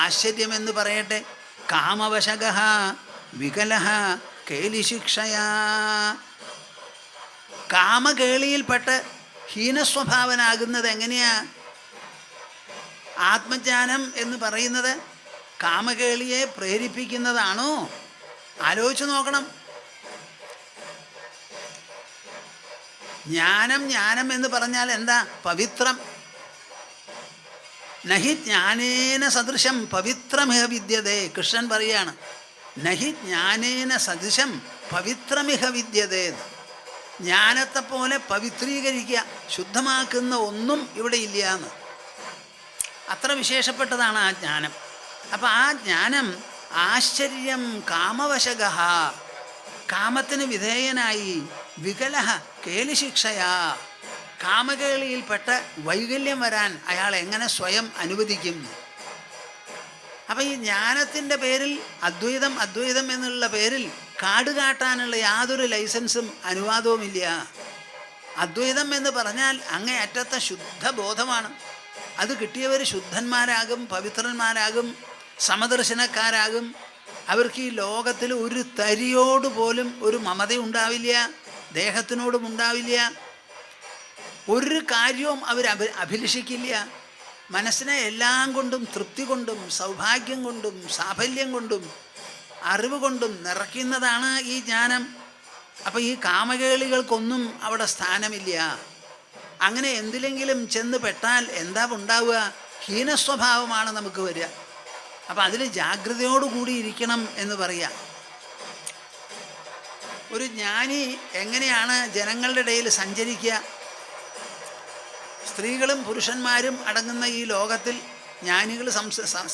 ആശ്ചര്യം എന്ന് പറയട്ടെ. കാമവശകഃ വികലഃ കേലിശിക്ഷയാ. കാമകേളിയിൽപ്പെട്ട് ഹീനസ്വഭാവനാകുന്നത് എങ്ങനെയാ? ആത്മജ്ഞാനം എന്ന് പറയുന്നത് കാമകേളിയെ പ്രേരിപ്പിക്കുന്നതാണോ? ആലോചിച്ച് നോക്കണം. ജ്ഞാനം എന്ന് പറഞ്ഞാൽ എന്താ? പവിത്രം. നഹി ജ്ഞാനേന സദൃശം പവിത്രമിഹ വിദ്യതേ. കൃഷ്ണൻ പറയാണ്, നഹി ജ്ഞാനേന സദൃശം പവിത്രമിഹ വിദ്യതേ. ജ്ഞാനത്തെ പോലെ പവിത്രീകരിക്കുക, ശുദ്ധമാക്കുന്ന ഒന്നും ഇവിടെ ഇല്ല എന്ന്. അത്ര വിശേഷപ്പെട്ടതാണ് ആ ജ്ഞാനം. അപ്പം ആ ജ്ഞാനം ആശ്ചര്യം കാമവശകഃ, കാമത്തിന് വിധേയനായി, വികലഃ കേലിശിക്ഷയാ, കാമകേളിയിൽപ്പെട്ട് വൈകല്യം വരാൻ അയാൾ എങ്ങനെ സ്വയം അനുവദിക്കും? അപ്പം ഈ ജ്ഞാനത്തിൻ്റെ പേരിൽ അദ്വൈതം എന്നുള്ള പേരിൽ കാടുകാട്ടാനുള്ള യാതൊരു ലൈസൻസും അനുവാദവുമില്ല. അദ്വൈതം എന്ന് പറഞ്ഞാൽ അങ്ങേയറ്റത്തെ ശുദ്ധബോധമാണ്. അത് കിട്ടിയവർ ശുദ്ധന്മാരാകും, പവിത്രന്മാരാകും, സമദർശനക്കാരാകും. അവർക്ക് ഈ ലോകത്തിൽ ഒരു തരിയോട് പോലും ഒരു മമത ഉണ്ടാവില്ല, ദേഹത്തിനോടും ഉണ്ടാവില്ല. ഒരു കാര്യവും അവർ അഭിലഷിക്കില്ല. മനസ്സിനെ എല്ലാം കൊണ്ടും, തൃപ്തി കൊണ്ടും, സൗഭാഗ്യം കൊണ്ടും, സാഫല്യം കൊണ്ടും, അറിവ് കൊണ്ടും നിറയ്ക്കുന്നതാണ് ഈ ജ്ഞാനം. അപ്പം ഈ കാമകേളികൾക്കൊന്നും അവിടെ സ്ഥാനമില്ല. അങ്ങനെ എന്തിലെങ്കിലും ചെന്ന് പെട്ടാൽ എന്താ ഉണ്ടാവുക? ഹീനസ്വഭാവമാണ് നമുക്ക് വരിക. അപ്പം അതിൽ ജാഗ്രതയോടുകൂടി ഇരിക്കണം എന്ന് പറയാം. ഒരു ജ്ഞാനി എങ്ങനെയാണ് ജനങ്ങളുടെ ഇടയിൽ സഞ്ചരിക്കുക? സ്ത്രീകളും പുരുഷന്മാരും അടങ്ങുന്ന ഈ ലോകത്തിൽ ജ്ഞാനികൾ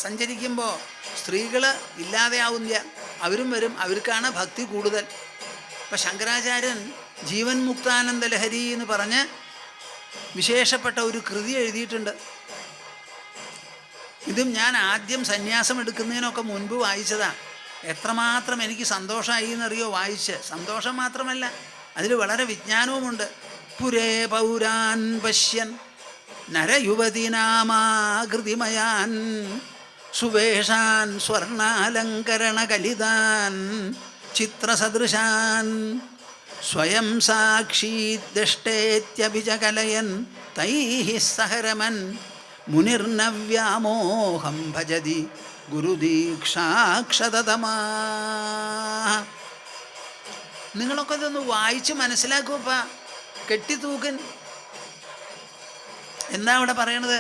സഞ്ചരിക്കുമ്പോൾ സ്ത്രീകൾ ഇല്ലാതെയാവില്ല, അവരും വരും. അവർക്കാണ് ഭക്തി കൂടുതൽ. ഇപ്പം ശങ്കരാചാര്യൻ ജീവൻ മുക്താനന്ദ ലഹരി എന്ന് പറഞ്ഞ് വിശേഷപ്പെട്ട ഒരു കൃതി എഴുതിയിട്ടുണ്ട്. ഇതും ഞാൻ ആദ്യം സന്യാസം എടുക്കുന്നതിനൊക്കെ മുൻപ് വായിച്ചതാണ്. എത്രമാത്രം എനിക്ക് സന്തോഷമായി എന്നറിയോ വായിച്ച്? സന്തോഷം മാത്രമല്ല, അതിൽ വളരെ വിജ്ഞാനവുമുണ്ട്. പുരേ പൗരാൻ പശ്യൻ നരയുവതിനാമാകൃതിമയാൻ സുവേഷാൻ സ്വർണാലങ്കരണകലിതാൻ ചിത്രസദൃശാൻ സ്വയം സാക്ഷി ദഷ്ടേത്യഭിചകലയൻ തൈഃ സഹരമൻ മുനിർനവ്യാമോഹം ഭജതി ഗുരുദീക്ഷാക്ഷതതമാ. നിങ്ങളൊക്കെ ഇതൊന്ന് വായിച്ച് മനസ്സിലാക്കുമപ്പ. കെട്ടിത്തൂക്കൻ എന്താ അവിടെ പറയണത്?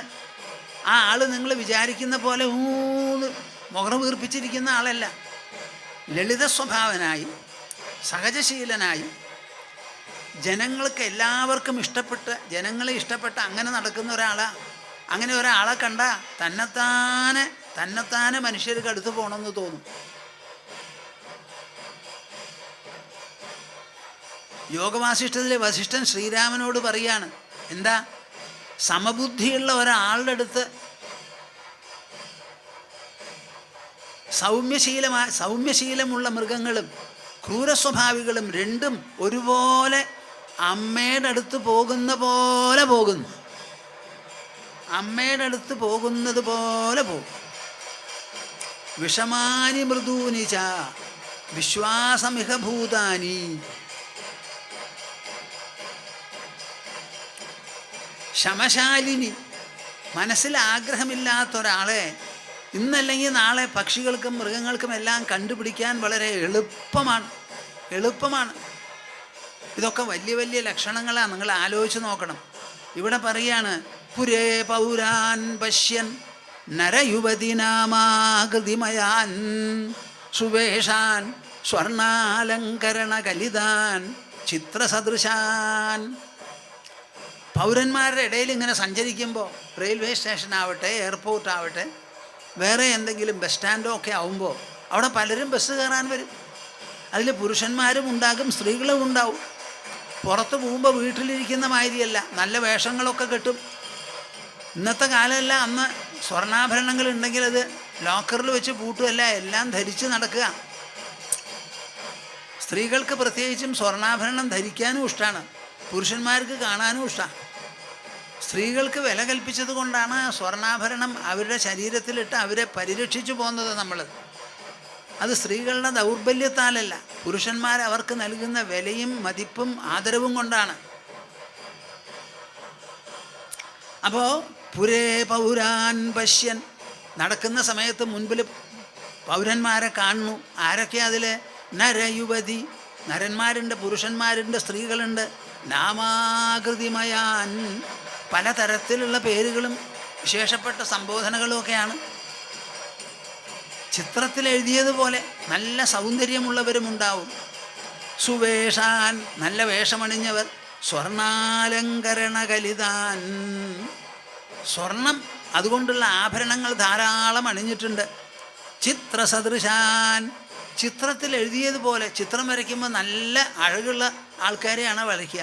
ആ ആള് നിങ്ങൾ വിചാരിക്കുന്ന പോലെ മുഖം വീർപ്പിച്ചിരിക്കുന്ന ആളല്ല. ലളിത സ്വഭാവനായി, സഹജശീലനായി, ജനങ്ങൾക്ക് എല്ലാവർക്കും ഇഷ്ടപ്പെട്ട്, ജനങ്ങളെ ഇഷ്ടപ്പെട്ട് അങ്ങനെ നടക്കുന്ന ഒരാളാ. അങ്ങനെ ഒരാളെ കണ്ട തന്നെത്താനെ മനുഷ്യർക്ക് അടുത്ത് പോകണമെന്ന് തോന്നും. യോഗവാസിഷ്ഠത്തിലെ വസിഷ്ഠൻ ശ്രീരാമനോട് പറയാണ്, എന്താ, സമബുദ്ധിയുള്ള ഒരാളുടെ അടുത്ത് സൗമ്യശീലമുള്ള മൃഗങ്ങളും ക്രൂരസ്വഭാവികളും രണ്ടും ഒരുപോലെ അമ്മയുടെ അടുത്ത് പോകുന്ന പോലെ പോകുന്നു. അമ്മയുടെ അടുത്ത് പോകുന്നത് പോലെ പോകും. വിഷമാനി മൃദൂനി ച വിശ്വാസമിഹ ഭൂതാനി. ശമശാലിനി, മനസ്സിൽ ആഗ്രഹമില്ലാത്തൊരാളെ ഇന്നല്ലെങ്കിൽ നാളെ പക്ഷികൾക്കും മൃഗങ്ങൾക്കും എല്ലാം കണ്ടുപിടിക്കാൻ വളരെ എളുപ്പമാണ്. ഇതൊക്കെ വലിയ വലിയ ലക്ഷണങ്ങളാണ്. നിങ്ങൾ ആലോചിച്ച് നോക്കണം. ഇവിടെ പറയാണ്, പുരേ പൗരാൻ പശ്യൻ നരയുവതിനാമാകൃതിമയാൻ സുവേഷാൻ സ്വർണാലങ്കരണ കലിതാൻ ചിത്രസദൃശാൻ. പൗരന്മാരുടെ ഇടയിൽ ഇങ്ങനെ സഞ്ചരിക്കുമ്പോൾ, റെയിൽവേ സ്റ്റേഷനാവട്ടെ, എയർപോർട്ടാവട്ടെ, വേറെ എന്തെങ്കിലും ബസ് സ്റ്റാൻഡോ ഒക്കെ ആവുമ്പോൾ അവിടെ പലരും ബസ് കയറാൻ വരും. അതിൽ പുരുഷന്മാരും ഉണ്ടാകും, സ്ത്രീകളും ഉണ്ടാവും. പുറത്ത് പോകുമ്പോൾ വീട്ടിലിരിക്കുന്ന മാതിരിയല്ല, നല്ല വേഷങ്ങളൊക്കെ കെട്ടും. ഇന്നത്തെ കാലമല്ല, അന്ന് സ്വർണ്ണാഭരണങ്ങൾ ഉണ്ടെങ്കിൽ അത് ലോക്കറിൽ വെച്ച് പൂട്ടുമല്ല, എല്ലാം ധരിച്ച് നടക്കുക. സ്ത്രീകൾക്ക് പ്രത്യേകിച്ചും സ്വർണ്ണാഭരണം ധരിക്കാനും ഇഷ്ടമാണ്, പുരുഷന്മാർക്ക് കാണാനും ഇഷ്ടമാണ്. സ്ത്രീകൾക്ക് വില കൽപ്പിച്ചത് കൊണ്ടാണ് സ്വർണ്ണാഭരണം അവരുടെ ശരീരത്തിലിട്ട് അവരെ പരിരക്ഷിച്ചു പോകുന്നത് നമ്മൾ. അത് സ്ത്രീകളുടെ ദൗർബല്യത്താലല്ല, പുരുഷന്മാർ അവർക്ക് നൽകുന്ന വിലയും മതിപ്പും ആദരവും കൊണ്ടാണ്. അപ്പോൾ പുരേ പൗരാൻ പശ്യൻ, നടക്കുന്ന സമയത്ത് മുൻപിൽ പൗരന്മാരെ കാണുന്നു. ആരൊക്കെ അതിൽ? നരയുവതി, നരന്മാരുണ്ട്, പുരുഷന്മാരുണ്ട്, സ്ത്രീകളുണ്ട്. നാമാകൃതിമയാൻ, പലതരത്തിലുള്ള പേരുകളും വിശേഷപ്പെട്ട സംബോധനകളും ഒക്കെയാണ്. ചിത്രത്തിൽ എഴുതിയതുപോലെ നല്ല സൗന്ദര്യമുള്ളവരുമുണ്ടാവും. സുവേഷാൻ, നല്ല വേഷമണിഞ്ഞവർ. സ്വർണാലങ്കരണ കലിതാൻ, സ്വർണം അതുകൊണ്ടുള്ള ആഭരണങ്ങൾ ധാരാളം അണിഞ്ഞിട്ടുണ്ട്. ചിത്രസദൃശാൻ, ചിത്രത്തിൽ എഴുതിയതുപോലെ, ചിത്രം വരയ്ക്കുമ്പോൾ നല്ല അഴകുള്ള ആൾക്കാരെയാണ് വരയ്ക്കുക,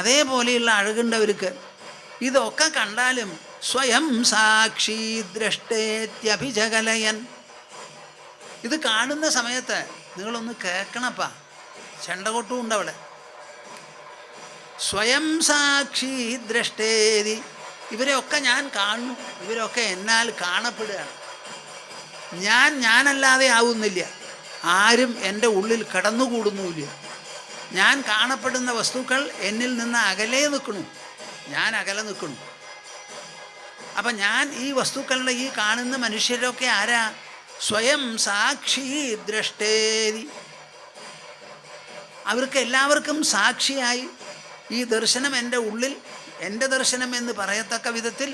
അതേപോലെയുള്ള അഴകുണ്ടവർക്ക്. ഇതൊക്കെ കണ്ടാലും സ്വയം സാക്ഷി ദ്രഷ്ടേത്യഭിജകലയൻ. ഇത് കാണുന്ന സമയത്ത് നിങ്ങളൊന്ന് കേൾക്കണപ്പാ, ചെണ്ടകൊട്ടും ഉണ്ട് അവിടെ. സ്വയം സാക്ഷി ദ്രഷ്ടേതി, ഇവരെയൊക്കെ ഞാൻ കാണുന്നു, ഇവരൊക്കെ എന്നാൽ കാണപ്പെടുകയാണ്. ഞാനല്ലാതെ ആവുന്നില്ല, ആരും എൻ്റെ ഉള്ളിൽ കടന്നുകൂടുന്നുമില്ല. ഞാൻ കാണപ്പെടുന്ന വസ്തുക്കൾ എന്നിൽ നിന്ന് അകലെ നിൽക്കണു, ഞാൻ അകലെ നിൽക്കണു. അപ്പം ഞാൻ ഈ വസ്തുക്കളുടെ ഈ കാണുന്ന മനുഷ്യരൊക്കെ ആരാ? സ്വയം സാക്ഷി ദ്രഷ്ടേതി. അവർക്ക് എല്ലാവർക്കും സാക്ഷിയായി ഈ ദർശനം എൻ്റെ ഉള്ളിൽ, എൻ്റെ ദർശനം എന്ന് പറയത്തക്ക വിധത്തിൽ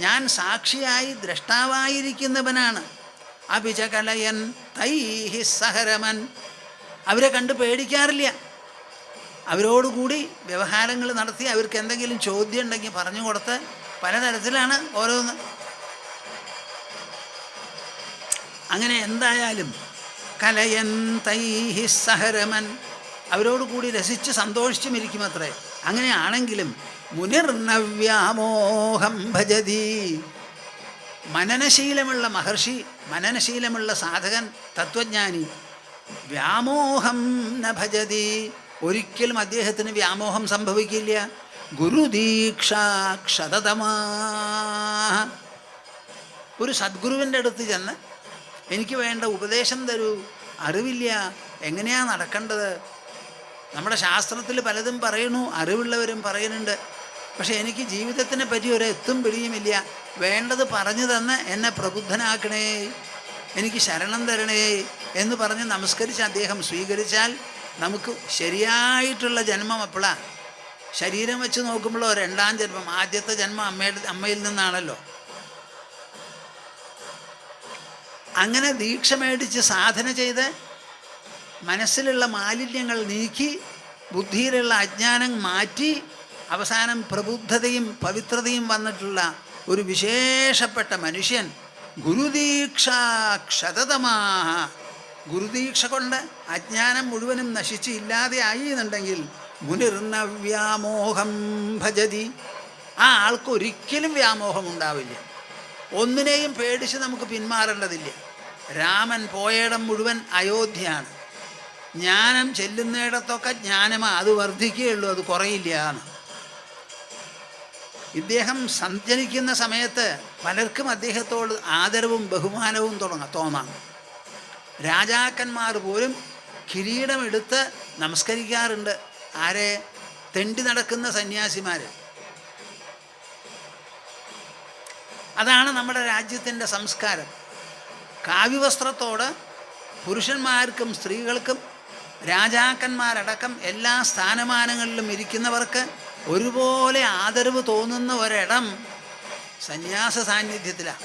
ഞാൻ സാക്ഷിയായി ദ്രഷ്ടാവായിരിക്കുന്നവനാണ്. അഭിജകലയൻ തൈഹി സഹരമൻ, അവരെ കണ്ട് പേടിക്കാറില്ല. അവരോടുകൂടി വ്യവഹാരങ്ങൾ നടത്തി അവർക്ക് എന്തെങ്കിലും ചോദ്യം ഉണ്ടെങ്കിൽ പറഞ്ഞു കൊടുത്ത് പലതരത്തിലാണ് ഓരോന്ന്. അങ്ങനെ എന്തായാലും കലയൻ തൈഹി സഹരമൻ, അവരോടുകൂടി രസിച്ച് സന്തോഷിച്ചും ഇരിക്കുമത്രേ. അങ്ങനെയാണെങ്കിലും മുനിർനവ്യാമോഹം ഭജതി, മനനശീലമുള്ള മഹർഷി, മനനശീലമുള്ള സാധകൻ, തത്വജ്ഞാനി വ്യാമോഹം ന ഭജതി, ഒരിക്കലും അദ്ദേഹത്തിന് വ്യാമോഹം സംഭവിക്കില്ല. ഗുരുദീക്ഷാക്ഷതതമാ, ഒരു സദ്ഗുരുവിൻ്റെ അടുത്ത് ചെന്ന് എനിക്ക് വേണ്ട ഉപദേശം തരൂ, അറിവില്ല, എങ്ങനെയാണ് നടക്കേണ്ടത്. നമ്മുടെ ശാസ്ത്രത്തിൽ പലതും പറയണു, അറിവുള്ളവരും പറയുന്നുണ്ട്. പക്ഷെ എനിക്ക് ജീവിതത്തിനെ പറ്റി ഒരു എത്തും പിടിയുമില്ല, വേണ്ടത് പറഞ്ഞു തന്ന് എന്നെ പ്രബുദ്ധനാക്കണേ എനിക്ക് ശരണം തരണേ എന്ന് പറഞ്ഞ് നമസ്കരിച്ച് അദ്ദേഹം സ്വീകരിച്ചാൽ നമുക്ക് ശരിയായിട്ടുള്ള ജന്മം എപ്പോഴാണ്? ശരീരം വെച്ച് നോക്കുമ്പോഴോ രണ്ടാം ജന്മം. ആദ്യത്തെ ജന്മം അമ്മയിൽ നിന്നാണല്ലോ. അങ്ങനെ ദീക്ഷ മേടിച്ച് സാധന ചെയ്ത് മനസ്സിലുള്ള മാലിന്യങ്ങൾ നീക്കി ബുദ്ധിയിലുള്ള അജ്ഞാനം മാറ്റി അവസാനം പ്രബുദ്ധതയും പവിത്രതയും വന്നിട്ടുള്ള ഒരു വിശേഷപ്പെട്ട മനുഷ്യൻ ഗുരുദീക്ഷാക്ഷതതമാഹ. ഗുരുദീക്ഷ കൊണ്ട് അജ്ഞാനം മുഴുവനും നശിച്ച് ഇല്ലാതെ ആയി എന്നുണ്ടെങ്കിൽ മുനിർനവ്യാമോഹം ഭജതി. ആ ആൾക്ക് ഒരിക്കലും വ്യാമോഹം ഉണ്ടാവില്ല. ഒന്നിനെയും പേടിച്ച് നമുക്ക് പിന്മാറേണ്ടതില്ല. രാമൻ പോയിടം മുഴുവൻ അയോധ്യയാണ്. ജ്ഞാനം ചെല്ലുന്നിടത്തൊക്കെ ജ്ഞാനമാണ്. അത് വർദ്ധിക്കുകയുള്ളൂ, അത് കുറയില്ല എന്ന്. ഇദ്ദേഹം സഞ്ചരിക്കുന്ന സമയത്ത് പലർക്കും അദ്ദേഹത്തോട് ആദരവും ബഹുമാനവും തോന്നാം. രാജാക്കന്മാർ പോലും കിരീടമെടുത്ത് നമസ്കരിക്കാറുണ്ട്. ആരെ? തെണ്ടി നടക്കുന്ന സന്യാസിമാർ. അതാണ് നമ്മുടെ രാജ്യത്തിൻ്റെ സംസ്കാരം. കാവ്യവസ്ത്രത്തോട് പുരുഷന്മാർക്കും സ്ത്രീകൾക്കും രാജാക്കന്മാരടക്കം എല്ലാ സ്ഥാനമാനങ്ങളിലും ഇരിക്കുന്നവർക്ക് ഒരുപോലെ ആദരവ് തോന്നുന്ന ഒരിടം സന്യാസ സാന്നിധ്യത്തിലാണ്.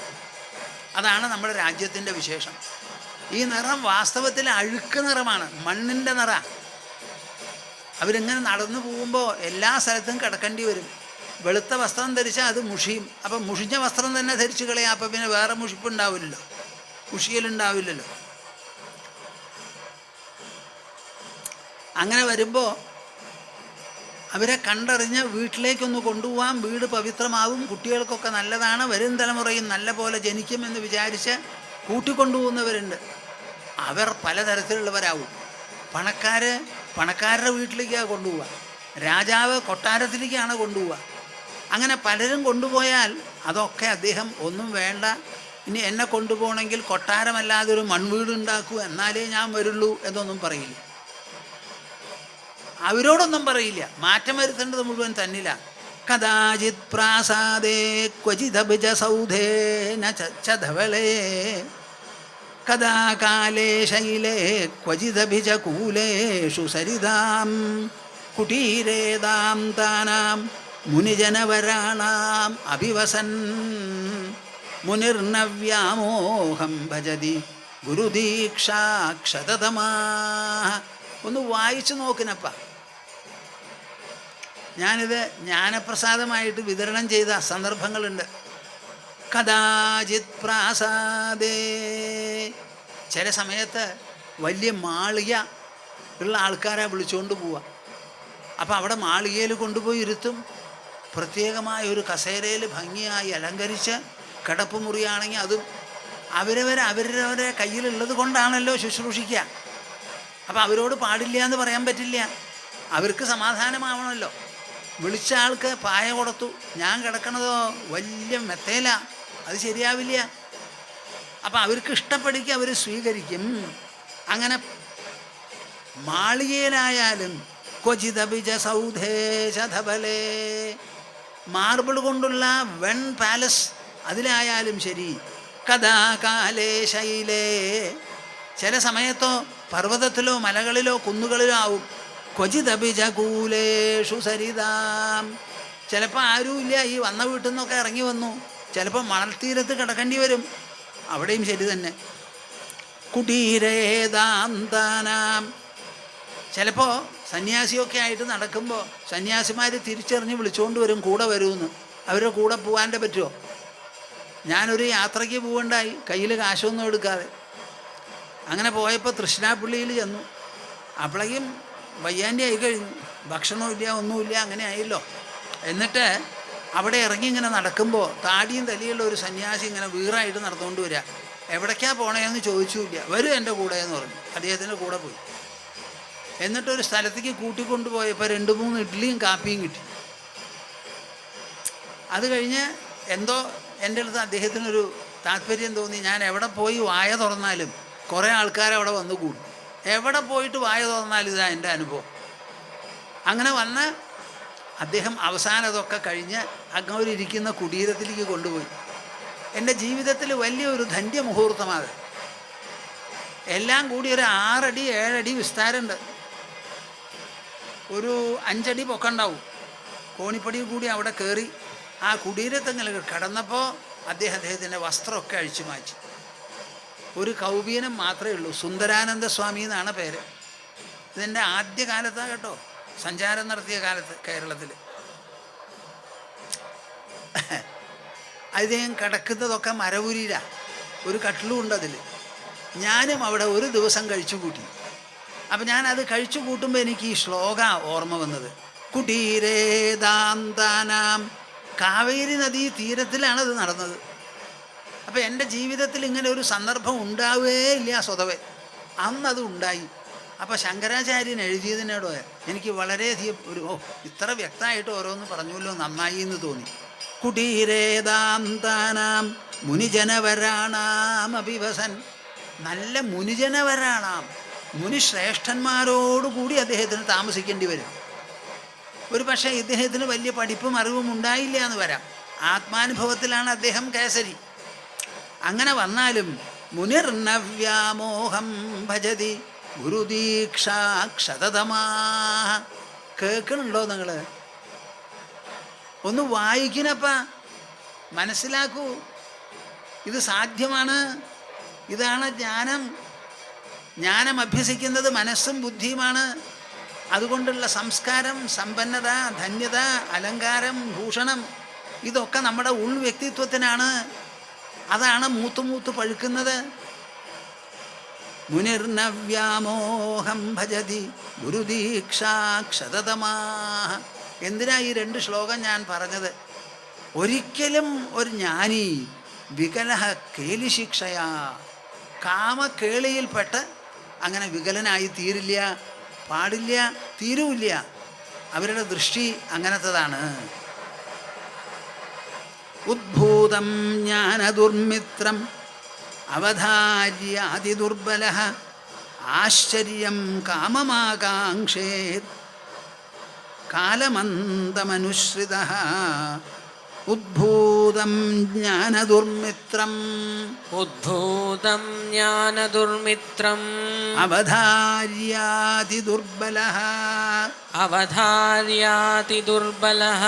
അതാണ് നമ്മുടെ രാജ്യത്തിൻ്റെ വിശേഷം. ഈ നിറം വാസ്തവത്തിൽ അഴുക്ക് നിറമാണ്, മണ്ണിൻ്റെ നിറ. അവരിങ്ങനെ നടന്നു പോകുമ്പോൾ എല്ലാ സ്ഥലത്തും കിടക്കേണ്ടി വരും. വെളുത്ത വസ്ത്രം ധരിച്ചാൽ അത് മുഷിയും. അപ്പം മുഷിഞ്ഞ വസ്ത്രം തന്നെ ധരിച്ചു കളയാം. അപ്പം പിന്നെ വേറെ മുഷിപ്പുണ്ടാവില്ലല്ലോ, മുഷിയലുണ്ടാവില്ലല്ലോ. അങ്ങനെ വരുമ്പോൾ അവരെ കണ്ടറിഞ്ഞ് വീട്ടിലേക്കൊന്ന് കൊണ്ടുപോകാം. വീട് പവിത്രമാവും, കുട്ടികൾക്കൊക്കെ നല്ലതാണ്, വരും തലമുറയും നല്ല പോലെ ജനിക്കുമെന്ന് വിചാരിച്ച് കൂട്ടിക്കൊണ്ടുപോകുന്നവരുണ്ട്. അവർ പലതരത്തിലുള്ളവരാവും. പണക്കാരുടെ വീട്ടിലേക്കാണ് കൊണ്ടുപോവുക. രാജാവ് കൊട്ടാരത്തിലേക്കാണ് കൊണ്ടുപോവുക. അങ്ങനെ പലരും കൊണ്ടുപോയാൽ അതൊക്കെ അദ്ദേഹം ഒന്നും വേണ്ട, ഇനി എന്നെ കൊണ്ടുപോകണമെങ്കിൽ കൊട്ടാരമല്ലാതെ ഒരു മൺവീട് ഉണ്ടാക്കൂ, എന്നാലേ ഞാൻ വരുള്ളൂ എന്നൊന്നും പറയില്ല. അവരോടൊന്നും പറയില്ല. മാറ്റം വരുത്തേണ്ടത് മുഴുവൻ തന്നില്ല. കഥാചിത് പ്രാസാദേ ക്വചിതഭിജ സൗധേ നധവളേ കഥാ കാലേ ശൈലേ ക്വചിതഭിജ കൂലേഷു സരിതാം കുടീരേതാം താനാം മുനിജനവരാണാം അഭിവസൻ മുനിർനവ്യാമോഹം ഭജതി ഗുരുദീക്ഷാക്ഷതതമാ. ഒന്ന് വായിച്ചു നോക്കിനപ്പ. ഞാനിത് ജ്ഞാനപ്രസാദമായിട്ട് വിതരണം ചെയ്ത സന്ദർഭങ്ങളുണ്ട്. കഥാചിത് പ്രാസാദേ. ചില സമയത്ത് വലിയ മാളിക ഉള്ള ആൾക്കാരെ വിളിച്ചുകൊണ്ട് പോവുക. അപ്പം അവിടെ മാളികയിൽ കൊണ്ടുപോയി ഇരുത്തും. പ്രത്യേകമായ ഒരു കസേരയിൽ ഭംഗിയായി അലങ്കരിച്ച്, കിടപ്പ് മുറിയാണെങ്കിൽ അതും അവരവരെ കയ്യിലുള്ളത് കൊണ്ടാണല്ലോ ശുശ്രൂഷിക്കുക. അപ്പം അവരോട് പാടില്ല എന്ന് പറയാൻ പറ്റില്ല. അവർക്ക് സമാധാനമാവണമല്ലോ. വിളിച്ച ആൾക്ക് പായ കൊടുത്തു, ഞാൻ കിടക്കണതോ വലിയ മെത്തേല, അത് ശരിയാവില്ല. അപ്പം അവർക്ക് ഇഷ്ടപ്പെടുക, അവർ സ്വീകരിക്കും. അങ്ങനെ മാളികയിലായാലും ക്വചിതഭിജ സൗധേശധബലേ, മാർബിൾ കൊണ്ടുള്ള വെൺ പാലസ് അതിലായാലും ശരി, കഥാകാലേ ശൈലേ, ചില സമയത്തോ പർവ്വതത്തിലോ മലകളിലോ കുന്നുകളിലോ ആവും. ക്വചിതഭിജകൂലേഷു സരിതാം, ചിലപ്പോൾ ആരുമില്ല, ഈ വന്ന വീട്ടിൽ നിന്നൊക്കെ ഇറങ്ങി വന്നു. ചിലപ്പോൾ മണൽത്തീരത്ത് കിടക്കേണ്ടി വരും, അവിടെയും ശരി തന്നെ. കുടീരേതാം താനാം, ചിലപ്പോൾ സന്യാസിയൊക്കെ ആയിട്ട് നടക്കുമ്പോൾ സന്യാസിമാർ തിരിച്ചറിഞ്ഞ് വിളിച്ചുകൊണ്ട് വരും, കൂടെ വരുമെന്ന്. അവരുടെ കൂടെ പോകാൻ്റെ പറ്റുമോ? ഞാനൊരു യാത്രയ്ക്ക് പോകണ്ടായി, കയ്യിൽ കാശൊന്നും എടുക്കാതെ. അങ്ങനെ പോയപ്പോൾ തൃശ്ശിനാപ്പള്ളിയിൽ ചെന്നു. അപ്പോഴേക്കും വയ്യാൻ്റെ ആയി കഴിഞ്ഞു, ഭക്ഷണമില്ല, ഒന്നുമില്ല, അങ്ങനെ ആയല്ലോ. എന്നിട്ട് അവിടെ ഇറങ്ങി ഇങ്ങനെ നടക്കുമ്പോൾ താടിയും തലിയുള്ള ഒരു സന്യാസി ഇങ്ങനെ വീറായിട്ട് നടന്നുകൊണ്ട് വരിക. എവിടേക്കാണ് പോണേന്ന് ചോദിച്ചില്ല. വരും എൻ്റെ കൂടെ എന്ന് പറഞ്ഞു. അദ്ദേഹത്തിൻ്റെ കൂടെ പോയി. എന്നിട്ടൊരു സ്ഥലത്തേക്ക് കൂട്ടിക്കൊണ്ടുപോയപ്പോൾ 2-3 ഇഡ്ഡലിയും കാപ്പിയും കിട്ടി. അത് കഴിഞ്ഞ് എന്തോ എൻ്റെ അടുത്ത് അദ്ദേഹത്തിനൊരു താല്പര്യം തോന്നി. ഞാൻ എവിടെ പോയി വായ തുറന്നാലും കുറേ ആൾക്കാർ അവിടെ വന്ന് കൂടും. എവിടെ പോയിട്ട് വായ തുറന്നാലും ഇതാ എൻ്റെ അനുഭവം. അങ്ങനെ വന്ന് അദ്ദേഹം അവസാനം അതൊക്കെ കഴിഞ്ഞ് അങ്ങോരിയ്ക്കുന്ന കുടീരത്തിലേക്ക് കൊണ്ടുപോയി. എൻ്റെ ജീവിതത്തിൽ വലിയൊരു ധന്യമുഹൂർത്തമാണ്. എല്ലാം കൂടി ഒരു 6 അടി 7 അടി വിസ്താരമുണ്ട്, ഒരു 5 അടി പൊക്കമുണ്ടാവും. കോണിപ്പടി കൂടി അവിടെ കയറി ആ കുടീരത്തെങ്കിൽ കടന്നപ്പോൾ അദ്ദേഹത്തിൻ്റെ വസ്ത്രമൊക്കെ അഴിച്ചു മാറ്റി. ഒരു കൗപീനം മാത്രമേ ഉള്ളൂ. സുന്ദരാനന്ദ സ്വാമി എന്നാണ് പേര്. ഇതിൻ്റെ ആദ്യകാലത്താണ് കേട്ടോ, സഞ്ചാരം നടത്തിയ കാലത്ത് കേരളത്തിൽ. അദ്ദേഹം കിടക്കുന്നതൊക്കെ മരവുരിയിലാണ്, ഒരു കട്ടിലും ഉണ്ട് അതിൽ. ഞാനും അവിടെ ഒരു ദിവസം കഴിച്ചു കൂട്ടി. അപ്പം ഞാനത് കഴിച്ചു കൂട്ടുമ്പോൾ എനിക്ക് ഈ ശ്ലോക ഓർമ്മ വന്നത്. കുടീരേദാന്താനാം, കാവേരി നദീ തീരത്തിലാണത് നടന്നത്. അപ്പം എൻ്റെ ജീവിതത്തിൽ ഇങ്ങനെ ഒരു സന്ദർഭം ഉണ്ടാവുകയേ ഇല്ല സ്വതവേ, അന്നത് ഉണ്ടായി. അപ്പോൾ ശങ്കരാചാര്യൻ എഴുതിയതിനോട് എനിക്ക് വളരെയധികം ഇത്ര വ്യക്തമായിട്ട് ഓരോന്ന് പറഞ്ഞല്ലോ, നന്നായി എന്ന് തോന്നി. കുടീരേദാന്താനാം മുനിജനവരാണാം അഭിവസൻ, നല്ല മുനിജനവരാണാം, മുനിശ്രേഷ്ഠന്മാരോടുകൂടി അദ്ദേഹത്തിന് താമസിക്കേണ്ടി വരും. ഒരു പക്ഷേ ഇദ്ദേഹത്തിന് വലിയ പഠിപ്പും അറിവും ഉണ്ടായില്ല എന്ന് വരാം. ആത്മാനുഭവത്തിലാണ് അദ്ദേഹം കേസരി. അങ്ങനെ വന്നാലും മുനിർനവ്യാമോഹം ഭജതി ഗുരുദീക്ഷാക്ഷതതമാ. കേൾക്കണുണ്ടോ നിങ്ങൾ? ഒന്ന് വായിക്കണപ്പ, മനസ്സിലാക്കൂ. ഇത് സാധ്യമാണ്. ഇതാണ് ജ്ഞാനം. ജ്ഞാനം അഭ്യസിക്കുന്നത് മനസ്സും ബുദ്ധിയുമാണ്. അതുകൊണ്ടുള്ള സംസ്കാരം, സമ്പന്നത, ധന്യത, അലങ്കാരം, ഭൂഷണം, ഇതൊക്കെ നമ്മുടെ ഉൾ വ്യക്തിത്വത്തിനാണ്. അതാണ് മൂത്ത് പഴുക്കുന്നത്. മുനിർനവ്യാമോഹം ഭജതി ഗുരുദീക്ഷാക്ഷതതമാ. എന്തിനാ ഈ 2 ശ്ലോകം ഞാൻ പറഞ്ഞത്? ഒരിക്കലും ഒരു ജ്ഞാനി വികലഹ കേലിശിക്ഷയാ, കാമക്കേളിയിൽപ്പെട്ട് അങ്ങനെ വികലനായി തീരില്ല, പാടില്ല, തീരുമില്ല. അവരുടെ ദൃഷ്ടി അങ്ങനത്തതാണ്. ഉദ്ഭൂതം ജ്ഞാനദുർമിത്രം അവധാര്യാതിദുർബലഃ ആശ്ചര്യം കാമമാകാംക്ഷേത് കാലമന്തമനുശ്രിതഃ. ഉദ്ഭൂതം ജ്ഞാനദുർമിത്രം, ഉദ്ഭൂതം ജ്ഞാനദുർമിത്രം അവധാര്യാതിദുർബലഃ, അവധാര്യാതിദുർബലഃ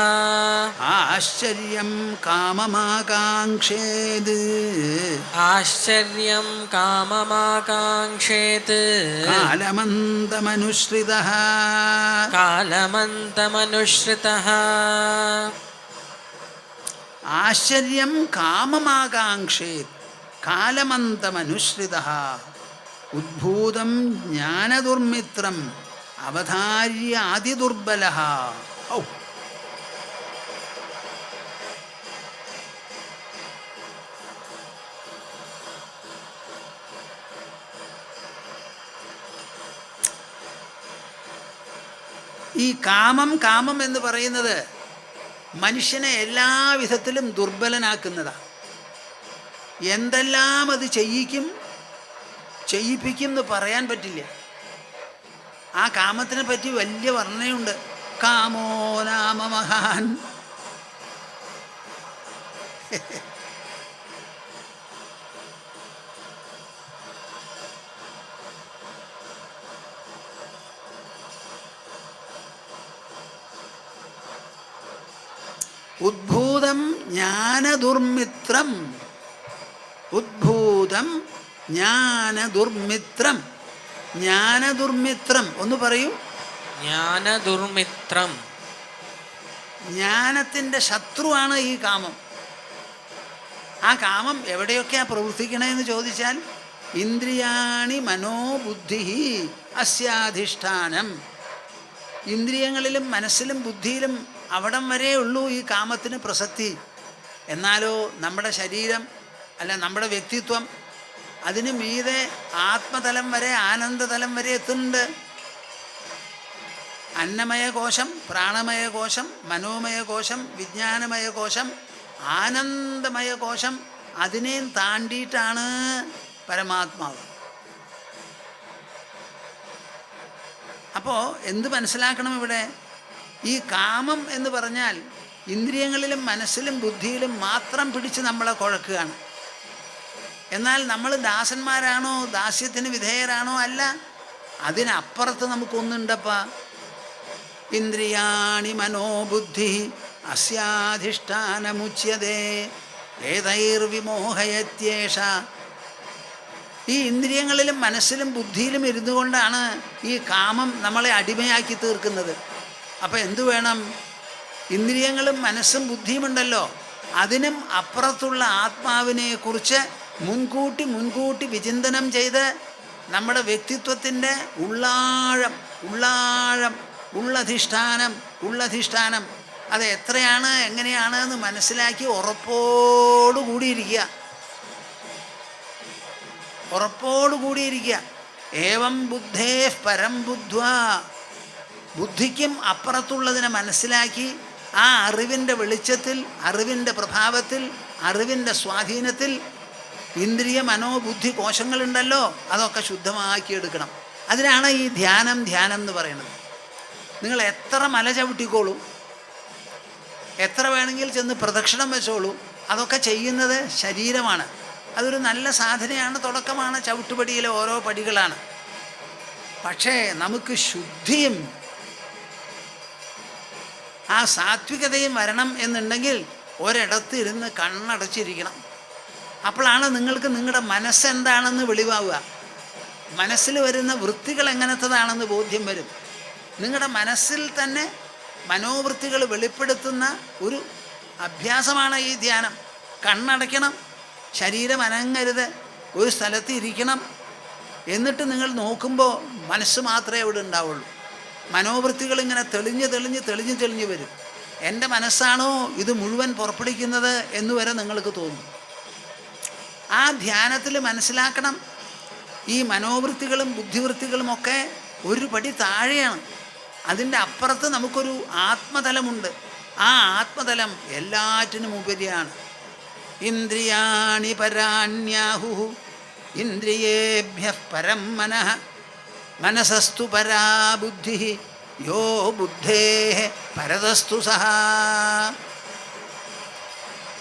ആശ്ചര്യം കാമമാകാംക്ഷേത്, ആശ്ചര്യം കാമമാകാംക്ഷേത് കാലമന്തമനുശ്രിതഃ, കാലമന്തമനുശ്രിതഃ. ആശ്ചര്യം കാമമാകാംക്ഷേത് കാലമന്തമനുശ്രിതഃ. ഉദ്ഭൂതം ജ്ഞാനദുർമിത്രം അവധാര്യാതിദുർബലഃ. ഔ, ഈ കാമം എന്ന് പറയുന്നത് മനുഷ്യനെ എല്ലാ വിധത്തിലും ദുർബലനാക്കുന്നതാണ്. എന്തെല്ലാം അത് ചെയ്യിപ്പിക്കും എന്ന് പറയാൻ പറ്റില്ല. ആ കാമത്തിനെ പറ്റി വലിയ വർണ്ണനയുണ്ട്. കാമോ നാമ മഹാൻ. ഉദ്ഭൂതം ജ്ഞാനദുർമിത്രം, ഉദ്ഭൂതം ജ്ഞാനദുർമിത്രം. ജ്ഞാനദുർമിത്രം ഒന്ന് പറയൂ. ജ്ഞാനദുർമിത്രം. ജ്ഞാനത്തിൻ്റെ ശത്രുവാണ് ഈ കാമം. ആ കാമം എവിടെയൊക്കെയാണ് പ്രവർത്തിക്കണമെന്ന് ചോദിച്ചാൽ ഇന്ദ്രിയാണി മനോബുദ്ധി അസ്യാധിഷ്ഠാനം. ഇന്ദ്രിയങ്ങളിലും മനസ്സിലും ബുദ്ധിയിലും അവിടം വരെ ഉള്ളൂ ഈ കാമത്തിന് പ്രസക്തി. എന്നാലോ നമ്മുടെ ശരീരം അല്ല നമ്മുടെ വ്യക്തിത്വം അതിന് മീതെ ആത്മതലം വരെ, ആനന്ദതലം വരെ എത്തുന്നുണ്ട്. അന്നമയ കോശം, പ്രാണമയ കോശം, മനോമയ കോശം, വിജ്ഞാനമയ കോശം, ആനന്ദമയ കോശം, അതിനെയും താണ്ടിയിട്ടാണ് പരമാത്മാവ്. അപ്പോൾ എന്ത് മനസ്സിലാക്കണം ഇവിടെ? ഈ കാമം എന്ന് പറഞ്ഞാൽ ഇന്ദ്രിയങ്ങളിലും മനസ്സിലും ബുദ്ധിയിലും മാത്രം പിടിച്ച് നമ്മളെ കുഴക്കുകയാണ്. എന്നാൽ നമ്മൾ ദാസന്മാരാണോ, ദാസ്യത്തിന് വിധേയരാണോ? അല്ല. അതിനപ്പുറത്ത് നമുക്കൊന്നുണ്ടപ്പാ. ഇന്ദ്രിയാണി മനോബുദ്ധി അസ്യാധിഷ്ഠാനമുച്യതേ ഏതൈർവിമോഹയത്യേഷ. ഈ ഇന്ദ്രിയങ്ങളിലും മനസ്സിലും ബുദ്ധിയിലും ഇരുന്നു കൊണ്ടാണ് ഈ കാമം നമ്മളെ അടിമയാക്കി തീർക്കുന്നത്. അപ്പം എന്തു വേണം? ഇന്ദ്രിയങ്ങളും മനസ്സും ബുദ്ധിയുമുണ്ടല്ലോ, അതിനും അപ്പുറത്തുള്ള ആത്മാവിനെക്കുറിച്ച് മുൻകൂട്ടി വിചിന്തനം ചെയ്ത് നമ്മുടെ വ്യക്തിത്വത്തിൻ്റെ ഉള്ളധിഷ്ഠാനം അത് എത്രയാണ്, എങ്ങനെയാണ് എന്ന് മനസ്സിലാക്കി ഉറപ്പോടുകൂടിയിരിക്കുക. ഏവം ബുദ്ധേ പരം ബുദ്ധ്വാ. ബുദ്ധിക്കും അപ്പുറത്തുള്ളതിനെ മനസ്സിലാക്കി ആ അറിവിൻ്റെ വെളിച്ചത്തിൽ, അറിവിൻ്റെ പ്രഭാവത്തിൽ, അറിവിൻ്റെ സ്വാധീനത്തിൽ ഇന്ദ്രിയ മനോബുദ്ധി കോശങ്ങളുണ്ടല്ലോ, അതൊക്കെ ശുദ്ധമാക്കിയെടുക്കണം. അതിനാണ് ഈ ധ്യാനം എന്ന് പറയുന്നത്. നിങ്ങൾ എത്ര മല ചവിട്ടിക്കോളൂ, എത്ര വേണമെങ്കിൽ ചെന്ന് പ്രദക്ഷിണം വെച്ചോളൂ, അതൊക്കെ ചെയ്യുന്നത് ശരീരമാണ്. അതൊരു നല്ല സാധനയാണ്, തുടക്കമാണ്, ചവിട്ടുപടിയിലെ ഓരോ പടികളാണ്. പക്ഷേ നമുക്ക് ശുദ്ധിയും ആ സാത്വികതയും വരണം എന്നുണ്ടെങ്കിൽ ഒരിടത്ത് ഇരുന്ന് കണ്ണടച്ചിരിക്കണം. അപ്പോഴാണ് നിങ്ങൾക്ക് നിങ്ങളുടെ മനസ്സെന്താണെന്ന് വെളിവാവുക. മനസ്സിൽ വരുന്ന വൃത്തികൾ എങ്ങനത്തതാണെന്ന് ബോധ്യം വരും. നിങ്ങളുടെ മനസ്സിൽ തന്നെ മനോവൃത്തികൾ വെളിപ്പെടുത്തുന്ന ഒരു അഭ്യാസമാണ് ഈ ധ്യാനം. കണ്ണടയ്ക്കണം, ശരീരം അനങ്ങരുത്, ഒരു സ്ഥലത്ത് ഇരിക്കണം. എന്നിട്ട് നിങ്ങൾ നോക്കുമ്പോൾ മനസ്സ് മാത്രമേ അവിടെ ഉണ്ടാവുള്ളൂ. മനോവൃത്തികൾ ഇങ്ങനെ തെളിഞ്ഞ് വരും. എൻ്റെ മനസ്സാണോ ഇത് മുഴുവൻ പുറപ്പെടുവിക്കുന്നത് എന്ന് വരെ നിങ്ങൾക്ക് തോന്നും. ആ ധ്യാനത്തിൽ മനസ്സിലാക്കണം, ഈ മനോവൃത്തികളും ബുദ്ധിവൃത്തികളുമൊക്കെ ഒരു പടി താഴെയാണ്. അതിൻ്റെ അപ്പുറത്ത് നമുക്കൊരു ആത്മതലമുണ്ട്. ആ ആത്മതലം എല്ലാറ്റിനും ഉപരിയാണ്. ഇന്ദ്രിയാണി പരാണ്യാഹു ഇന്ദ്രിയേഭ്യഃ പരം മനഃ മനസസ്തു പരാ ബുദ്ധി യോ ബുദ്ധേഃ പരതസ്തു സഹ.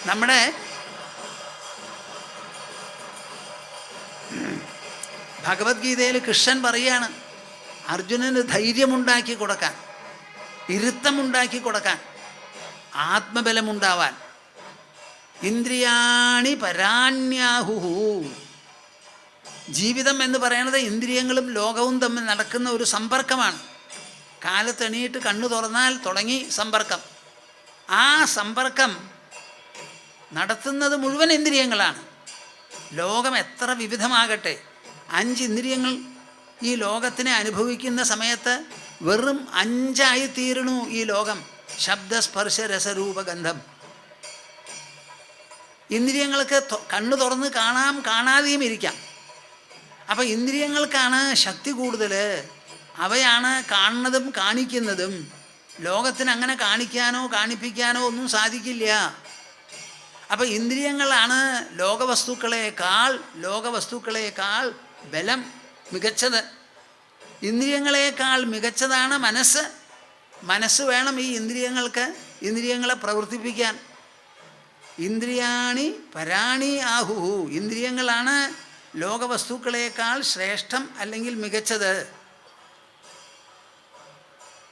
നമ്മുടെ ഭഗവത്ഗീതയിൽ കൃഷ്ണൻ പറയുകയാണ്, അർജുനന് ധൈര്യമുണ്ടാക്കി കൊടുക്കാൻ, ഇരുത്തമുണ്ടാക്കി കൊടുക്കാൻ, ആത്മബലമുണ്ടാവാൻ. ഇന്ദ്രിയാണി പരാണ്യാഹു. ജീവിതം എന്ന് പറയുന്നത് ഇന്ദ്രിയങ്ങളും ലോകവും തമ്മിൽ നടക്കുന്ന ഒരു സമ്പർക്കമാണ്. കാലത്തെണീറ്റ് കണ്ണു തുറന്നാൽ തുടങ്ങി സമ്പർക്കം. ആ സമ്പർക്കം നടത്തുന്നത് മുഴുവൻ ഇന്ദ്രിയങ്ങളാണ്. ലോകം എത്ര വിവിധമാകട്ടെ, 5 ഇന്ദ്രിയങ്ങൾ ഈ ലോകത്തിനെ അനുഭവിക്കുന്ന സമയത്ത് വെറും 5 തീരണു ഈ ലോകം. ശബ്ദ സ്പർശ രസരൂപഗന്ധം. ഇന്ദ്രിയങ്ങൾക്ക് കണ്ണു തുറന്ന് കാണാം, കാണാതെയും ഇരിക്കാം. അപ്പം ഇന്ദ്രിയങ്ങൾക്കാണ് ശക്തി കൂടുതൽ. അവയാണ് കാണുന്നതും കാണിക്കുന്നതും. ലോകത്തിന് അങ്ങനെ കാണിക്കാനോ കാണിപ്പിക്കാനോ ഒന്നും സാധിക്കില്ല. അപ്പം ഇന്ദ്രിയങ്ങളാണ് ലോകവസ്തുക്കളേക്കാൾ ബലം മികച്ചത്. ഇന്ദ്രിയങ്ങളെക്കാൾ മികച്ചതാണ് മനസ്സ്. മനസ്സ് വേണം ഈ ഇന്ദ്രിയങ്ങളെ പ്രവർത്തിപ്പിക്കാൻ. ഇന്ദ്രിയാണി പരാണി ആഹുഹു. ഇന്ദ്രിയങ്ങളാണ് ലോകവസ്തുക്കളേക്കാൾ ശ്രേഷ്ഠം അല്ലെങ്കിൽ മികച്ചത്.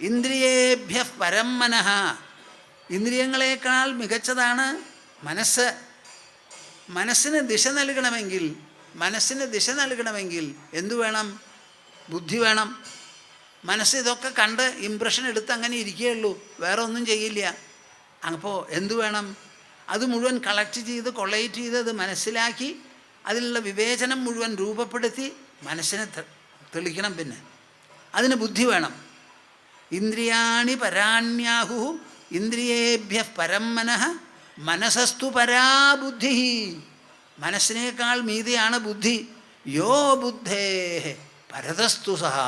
ഇന്ദ്രിയേഭ്യഃ പരം മനഃ. ഇന്ദ്രിയങ്ങളെക്കാൾ മികച്ചതാണ് മനസ്സ്. മനസ്സിന് ദിശ നൽകണമെങ്കിൽ എന്തു വേണം? ബുദ്ധി വേണം. മനസ്സ് ഇതൊക്കെ കണ്ട് ഇംപ്രഷൻ എടുത്ത് അങ്ങനെ ഇരിക്കുകയുള്ളൂ, വേറെ ഒന്നും ചെയ്യില്ല. അപ്പോൾ എന്തു വേണം? അത് മുഴുവൻ കളക്ട് ചെയ്ത് കൊളേറ്റ് ചെയ്ത് അത് മനസ്സിലാക്കി അതിലുള്ള വിവേചനം മുഴുവൻ രൂപപ്പെടുത്തി മനസ്സിനെ തെളിക്കണം. പിന്നെ അതിന് ബുദ്ധി വേണം. ഇന്ദ്രിയാണി പരാണ്യാഹു ഇന്ദ്രിയേഭ്യഃ പരം മനഃ മനസസ്തു പരാ ബുദ്ധി. മനസ്സിനേക്കാൾ മീതെയാണ് ബുദ്ധി. യോ ബുദ്ധേഃ പരതസ്തു സഹ.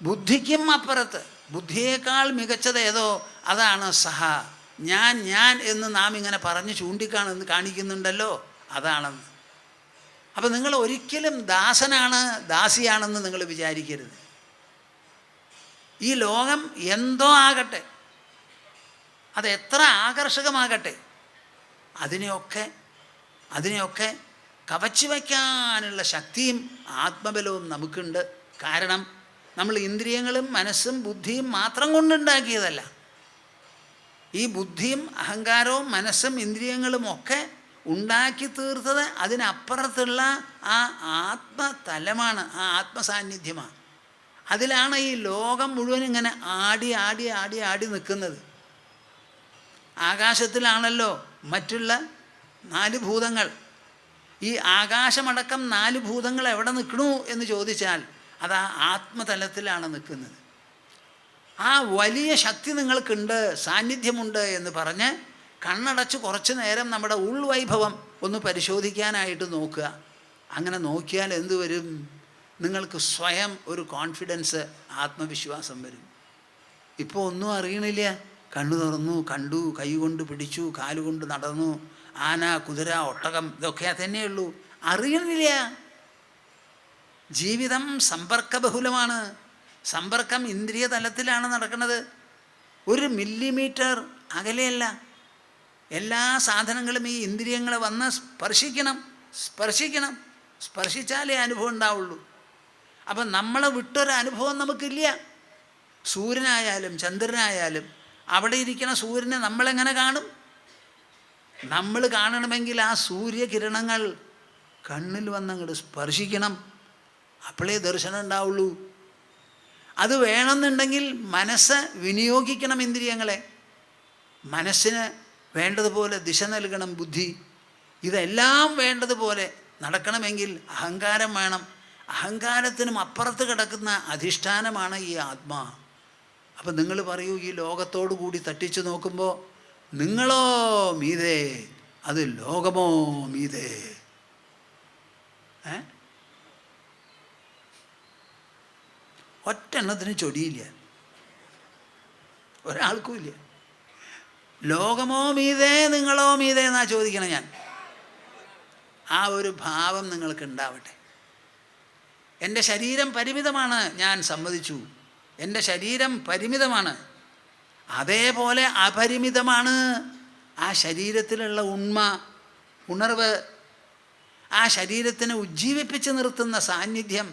ബുദ്ധിക്കും അപ്പുറത്ത്, ബുദ്ധിയേക്കാൾ മികച്ചത് ഏതോ അതാണ് സഹ. ഞാൻ എന്ന് നാം ഇങ്ങനെ പറഞ്ഞ് കാണിക്കുന്നുണ്ടല്ലോ, അതാണെന്ന്. അപ്പം നിങ്ങൾ ഒരിക്കലും ദാസിയാണെന്ന് നിങ്ങൾ വിചാരിക്കരുത്. ഈ ലോകം എന്തോ ആകട്ടെ, അതെത്ര ആകർഷകമാകട്ടെ, അതിനെയൊക്കെ കവച്ചു വയ്ക്കാനുള്ള ശക്തിയും ആത്മബലവും നമുക്കുണ്ട്. കാരണം നമ്മൾ ഇന്ദ്രിയങ്ങളും മനസ്സും ബുദ്ധിയും മാത്രം കൊണ്ടുണ്ടാക്കിയതല്ല. ഈ ബുദ്ധിയും അഹങ്കാരവും മനസ്സും ഇന്ദ്രിയങ്ങളും ഒക്കെ ഉണ്ടാക്കി തീർത്തത് അതിനപ്പുറത്തുള്ള ആ ആത്മതലമാണ്, ആ ആത്മസാന്നിധ്യമാണ്. അതിലാണ് ഈ ലോകം മുഴുവൻ ഇങ്ങനെ ആടി ആടി ആടി ആടി നിൽക്കുന്നത്. ആകാശത്തിലാണല്ലോ മറ്റുള്ള 4 ഭൂതങ്ങൾ. ഈ ആകാശമടക്കം 4 ഭൂതങ്ങൾ എവിടെ നിൽക്കണു എന്ന് ചോദിച്ചാൽ അത് ആ ആത്മതലത്തിലാണ് നിൽക്കുന്നത്. ആ വലിയ ശക്തി നിങ്ങൾക്കുണ്ട്, സാന്നിധ്യമുണ്ട് എന്ന് പറഞ്ഞ് കണ്ണടച്ച് കുറച്ച് നേരം നമ്മുടെ ഉൾവൈഭവം ഒന്ന് പരിശോധിക്കാനായിട്ട് നോക്കുക. അങ്ങനെ നോക്കിയാൽ എന്തു വരും? നിങ്ങൾക്ക് സ്വയം ഒരു കോൺഫിഡൻസ്, ആത്മവിശ്വാസം വരും. ഇപ്പോൾ ഒന്നും അറിയണില്ല. കണ്ണു തുറന്നു, കണ്ടു, കൈ കൊണ്ട് പിടിച്ചു, കാലുകൊണ്ട് നടന്നു, ആന, കുതിര, ഒട്ടകം, ഇതൊക്കെ തന്നെയുള്ളൂ. അറിയണില്ല. ജീവിതം സമ്പർക്കബഹുലമാണ്. സമ്പർക്കം ഇന്ദ്രിയ തലത്തിലാണ് നടക്കുന്നത്. 1 മില്ലിമീറ്റർ അകലെയല്ല. എല്ലാ സാധനങ്ങളും ഈ ഇന്ദ്രിയങ്ങളെ വന്ന് സ്പർശിക്കണം. സ്പർശിച്ചാലേ അനുഭവം ഉണ്ടാവുള്ളൂ. അപ്പം നമ്മളെ വിട്ടൊരനുഭവം നമുക്കില്ല. സൂര്യനായാലും ചന്ദ്രനായാലും അവിടെ ഇരിക്കുന്ന സൂര്യനെ നമ്മളെങ്ങനെ കാണും? നമ്മൾ കാണണമെങ്കിൽ ആ സൂര്യകിരണങ്ങൾ കണ്ണിൽ വന്നങ്ങോട്ട് സ്പർശിക്കണം. അപ്പോഴേ ദർശനം ഉണ്ടാവുള്ളൂ. അത് വേണമെന്നുണ്ടെങ്കിൽ മനസ്സ് വിനിയോഗിക്കണം ഇന്ദ്രിയങ്ങളെ. മനസ്സിന് വേണ്ടതുപോലെ ദിശ നൽകണം ബുദ്ധി. ഇതെല്ലാം വേണ്ടതുപോലെ നടക്കണമെങ്കിൽ അഹങ്കാരം വേണം. അഹങ്കാരത്തിനും അപ്പുറത്ത് കിടക്കുന്ന അധിഷ്ഠാനമാണ് ഈ ആത്മാ. അപ്പം നിങ്ങൾ പറയൂ, ഈ ലോകത്തോടു കൂടി തട്ടിച്ചു നോക്കുമ്പോൾ നിങ്ങളോ മീതേ, അത് ലോകമോ മീതേ. ഒറ്റെണ്ണത്തിന് ചൊടിയില്ല, ഒരാൾക്കും ഇല്ല. ലോകമോ മീതേ, നിങ്ങളോ മീതേ എന്നാ ചോദിക്കണം ഞാൻ. ആ ഒരു ഭാവം നിങ്ങൾക്ക് ഉണ്ടാവട്ടെ. എൻ്റെ ശരീരം പരിമിതമാണ്, ഞാൻ സമ്മതിച്ചു. എൻ്റെ ശരീരം പരിമിതമാണ്. അതേപോലെ അപരിമിതമാണ് ആ ശരീരത്തിലുള്ള ഉണർവ്. ആ ശരീരത്തിനെ ഉജ്ജീവിപ്പിച്ച് നിർത്തുന്ന സാന്നിധ്യം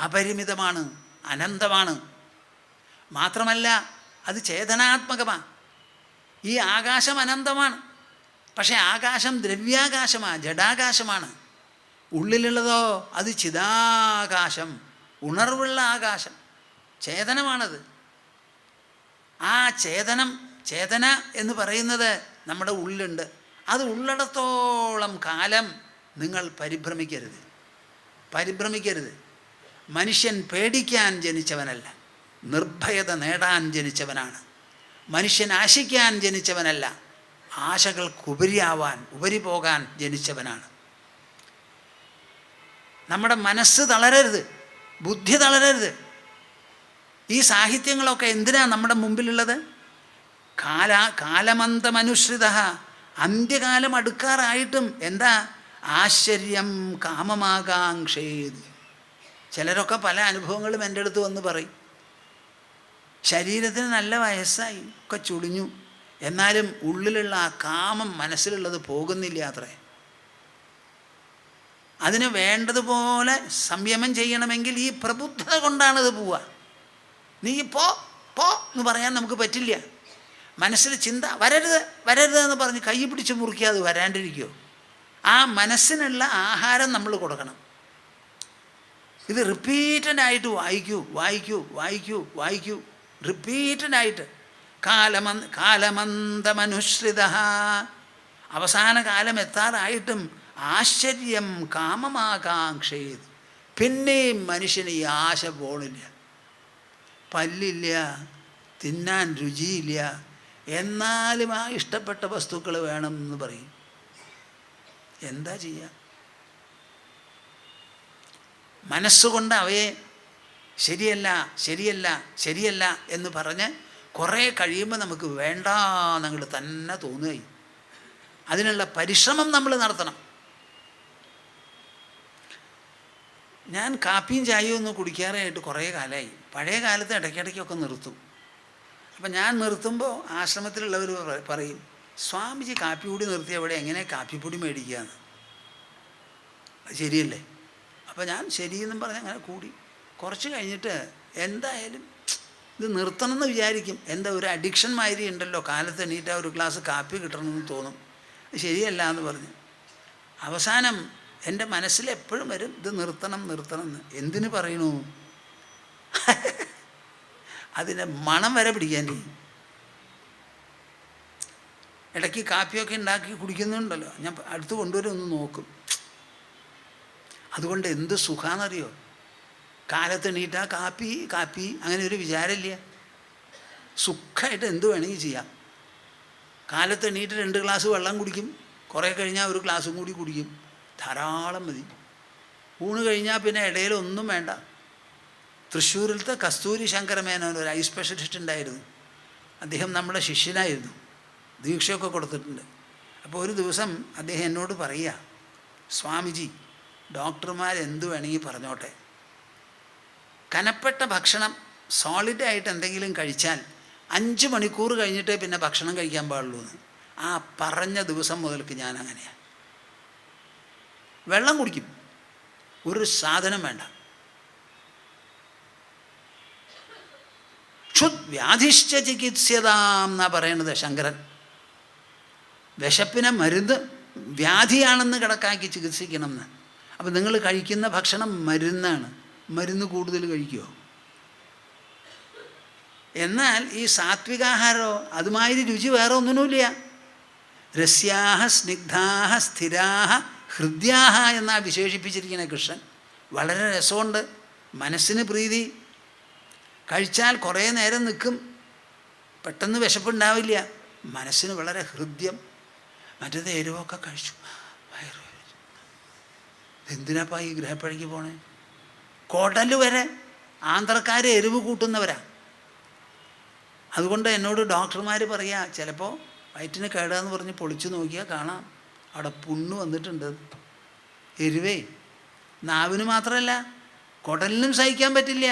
അപരിമിതമാണ്, അനന്തമാണ്. മാത്രമല്ല അത് ചേതനാത്മകമാണ്. ഈ ആകാശം അനന്തമാണ്. പക്ഷേ ആകാശം ദ്രവ്യാകാശമാണ്, ജഡാകാശമാണ്. ഉള്ളിലുള്ളതോ അത് ചിദാകാശം, ഉണർവുള്ള ആകാശം, ചേതനമാണത്. ആ ചേതന എന്ന് പറയുന്നത് നമ്മുടെ ഉള്ളിലുണ്ട്. അത് ഉള്ളിടത്തോളം കാലം നിങ്ങൾ പരിഭ്രമിക്കരുത്. മനുഷ്യൻ പേടിക്കാൻ ജനിച്ചവനല്ല, നിർഭയത നേടാൻ ജനിച്ചവനാണ്. മനുഷ്യൻ ആശിക്കാൻ ജനിച്ചവനല്ല, ഉപരി പോകാൻ ജനിച്ചവനാണ്. നമ്മുടെ മനസ്സ് തളരരുത്, ബുദ്ധി തളരരുത്. ഈ സാഹിത്യങ്ങളൊക്കെ എന്തിനാ നമ്മുടെ മുമ്പിലുള്ളത്? കാലമന്തമനുസൃത, അന്ത്യകാലം അടുക്കാറായിട്ടും എന്താ? ആശ്ചര്യം കാമമാകാംക്ഷേത്. ചിലരൊക്കെ പല അനുഭവങ്ങളും എൻ്റെ അടുത്ത് വന്ന് പറയും. ശരീരത്തിന് നല്ല വയസ്സായി, ഒക്കെ ചുളിഞ്ഞു, എന്നാലും ഉള്ളിലുള്ള ആ കാമം, മനസ്സിലുള്ളത് പോകുന്നില്ല അത്രേ. അതിന് വേണ്ടതുപോലെ സംയമം ചെയ്യണമെങ്കിൽ ഈ പ്രബുദ്ധത കൊണ്ടാണത് പോവുക. നീ പോ എന്ന് പറയാൻ നമുക്ക് പറ്റില്ല. മനസ്സിൽ ചിന്ത വരരുത് എന്ന് പറഞ്ഞ് കൈ പിടിച്ച് മുറുക്കി അത് വരാണ്ടിരിക്കുമോ? ആ മനസ്സിനുള്ള ആഹാരം നമ്മൾ കൊടുക്കണം. ഇത് റിപ്പീറ്റഡായിട്ട് വായിക്കൂ റിപ്പീറ്റഡായിട്ട്. കാലമന്തമനുസൃത, അവസാന കാലം എത്താറായിട്ടും ആശ്ചര്യം കാമമാകാംക്ഷേത്. പിന്നെയും മനുഷ്യന് ഈ ആശ പോണില്ല. പല്ലില്ല, തിന്നാൻ രുചിയില്ല, എന്നാലും ആ ഇഷ്ടപ്പെട്ട വസ്തുക്കൾ വേണം എന്ന് പറയും. എന്താ ചെയ്യുക? മനസ്സുകൊണ്ട് അവയെ ശരിയല്ല എന്ന് പറഞ്ഞ് കുറേ കഴിയുമ്പോൾ നമുക്ക് വേണ്ടാന്നങ്ങോട്ട് തന്നെ തോന്നുകയും അതിനുള്ള പരിശ്രമം നമ്മൾ നടത്തണം. ഞാൻ കാപ്പിയും ചായയും ഒന്നും കുടിക്കാറായിട്ട് കുറേ കാലമായി. പഴയ കാലത്ത് ഇടയ്ക്കിടയ്ക്കൊക്കെ നിർത്തും. അപ്പം ഞാൻ നിർത്തുമ്പോൾ ആശ്രമത്തിലുള്ളവർ പറയും, സ്വാമിജി കാപ്പി കൂടി നിർത്തി അവിടെ എങ്ങനെ കാപ്പിപ്പൊടി മേടിക്കുകയെന്ന്. അത് ശരിയല്ലേ? അപ്പോൾ ഞാൻ ശരിയെന്നും പറഞ്ഞ് അങ്ങനെ കൂടി. കുറച്ച് കഴിഞ്ഞിട്ട് എന്തായാലും ഇത് നിർത്തണമെന്ന് വിചാരിക്കും. എന്താ ഒരു അഡിക്ഷൻ മാതിരി ഉണ്ടല്ലോ, കാലത്ത് എണീറ്റാൽ ഒരു ഗ്ലാസ് കാപ്പി കിട്ടണമെന്ന് തോന്നും. ശരിയല്ല എന്ന് പറഞ്ഞു. അവസാനം എൻ്റെ മനസ്സിൽ എപ്പോഴും വരും ഇത് നിർത്തണം നിർത്തണം എന്ന്. എന്തിനു പറയണു? അതിൻ്റെ മണം വരെ പിടിക്കാൻ ചെയ്യും. ഇടയ്ക്ക് കാപ്പിയൊക്കെ ഉണ്ടാക്കി കുടിക്കുന്നുണ്ടല്ലോ, ഞാൻ അടുത്ത് കൊണ്ടുവരും ഒന്ന് നോക്കും. അതുകൊണ്ട് എന്ത് സുഖാണെന്നറിയോ? കാലത്ത് എണീറ്റാൽ കാപ്പി കാപ്പി അങ്ങനെ ഒരു വിചാരമില്ല. സുഖമായിട്ട് എന്ത് വേണമെങ്കിൽ ചെയ്യാം. കാലത്ത് എണീറ്റ് 2 ഗ്ലാസ് വെള്ളം കുടിക്കും, കുറേ കഴിഞ്ഞാൽ ഒരു ഗ്ലാസും കൂടി കുടിക്കും, ധാരാളം മതി. ഊണ് കഴിഞ്ഞാൽ പിന്നെ ഇടയിലൊന്നും വേണ്ട. തൃശ്ശൂരിലത്തെ കസ്തൂരി ശങ്കരമേനോൻ ഒരു ഐ സ്പെഷ്യലിസ്റ്റ് ഉണ്ടായിരുന്നു. അദ്ദേഹം നമ്മുടെ ശിഷ്യനായിരുന്നു, ദീക്ഷയൊക്കെ കൊടുത്തിട്ടുണ്ട്. അപ്പോൾ ഒരു ദിവസം അദ്ദേഹം എന്നോട് പറയുക, സ്വാമിജി ഡോക്ടർമാരെന്ത് വേണമെങ്കിൽ പറഞ്ഞോട്ടെ, കനപ്പെട്ട ഭക്ഷണം സോളിഡായിട്ട് എന്തെങ്കിലും കഴിച്ചാൽ 5 മണിക്കൂർ കഴിഞ്ഞിട്ടേ പിന്നെ ഭക്ഷണം കഴിക്കാൻ പാടുള്ളൂ എന്ന്. ആ പറഞ്ഞ ദിവസം മുതൽക്ക് ഞാൻ അങ്ങനെയാണ്. വെള്ളം കുടിക്കും, ഒരു സാധനം വേണ്ട. ക്ഷുത് വ്യാധിശ്ച ചികിത്സ്യതാം എന്നാ പറയണത് ശങ്കരൻ. വിശപ്പിനെ മരുന്ന് വ്യാധിയാണെന്ന് കണക്കാക്കി ചികിത്സിക്കണം എന്ന്. അപ്പം നിങ്ങൾ കഴിക്കുന്ന ഭക്ഷണം മരുന്നാണ്. മരുന്ന് കൂടുതൽ കഴിക്കുമോ? എന്നാൽ ഈ സാത്വികാഹാരമോ അതുമാതിരി രുചി വേറെ ഒന്നിനുമില്ല. രസ്യാഹ സ്നിഗ്ധാഹ സ്ഥിരാഹ ഹൃദ്യാഹ എന്നാ വിശേഷിപ്പിച്ചിരിക്കുന്ന കൃഷ്ണൻ. വളരെ രസമുണ്ട്, മനസ്സിന് പ്രീതി. കഴിച്ചാൽ കുറേ നേരം നിൽക്കും, പെട്ടെന്ന് വിശപ്പുണ്ടാവില്ല, മനസ്സിന് വളരെ ഹൃദ്യം. മറ്റേത് എരിവൊക്കെ കഴിച്ചു വയറ് എന്തിനാപ്പാ ഈ ഗ്രഹപ്പഴിക്ക് പോണേ? കുടല് വരെ ആന്ധ്രക്കാർ എരിവ് കൂട്ടുന്നവരാ. അതുകൊണ്ട് എന്നോട് ഡോക്ടർമാർ പറയുക, ചിലപ്പോൾ വയറ്റിന് കേടാന്ന് പറഞ്ഞ് പൊളിച്ചു നോക്കിയാൽ കാണാം അവിടെ പുണ്ണ് വന്നിട്ടുണ്ട്. എരിവേ നാവിന് മാത്രമല്ല കുടലിനും സഹിക്കാൻ പറ്റില്ല.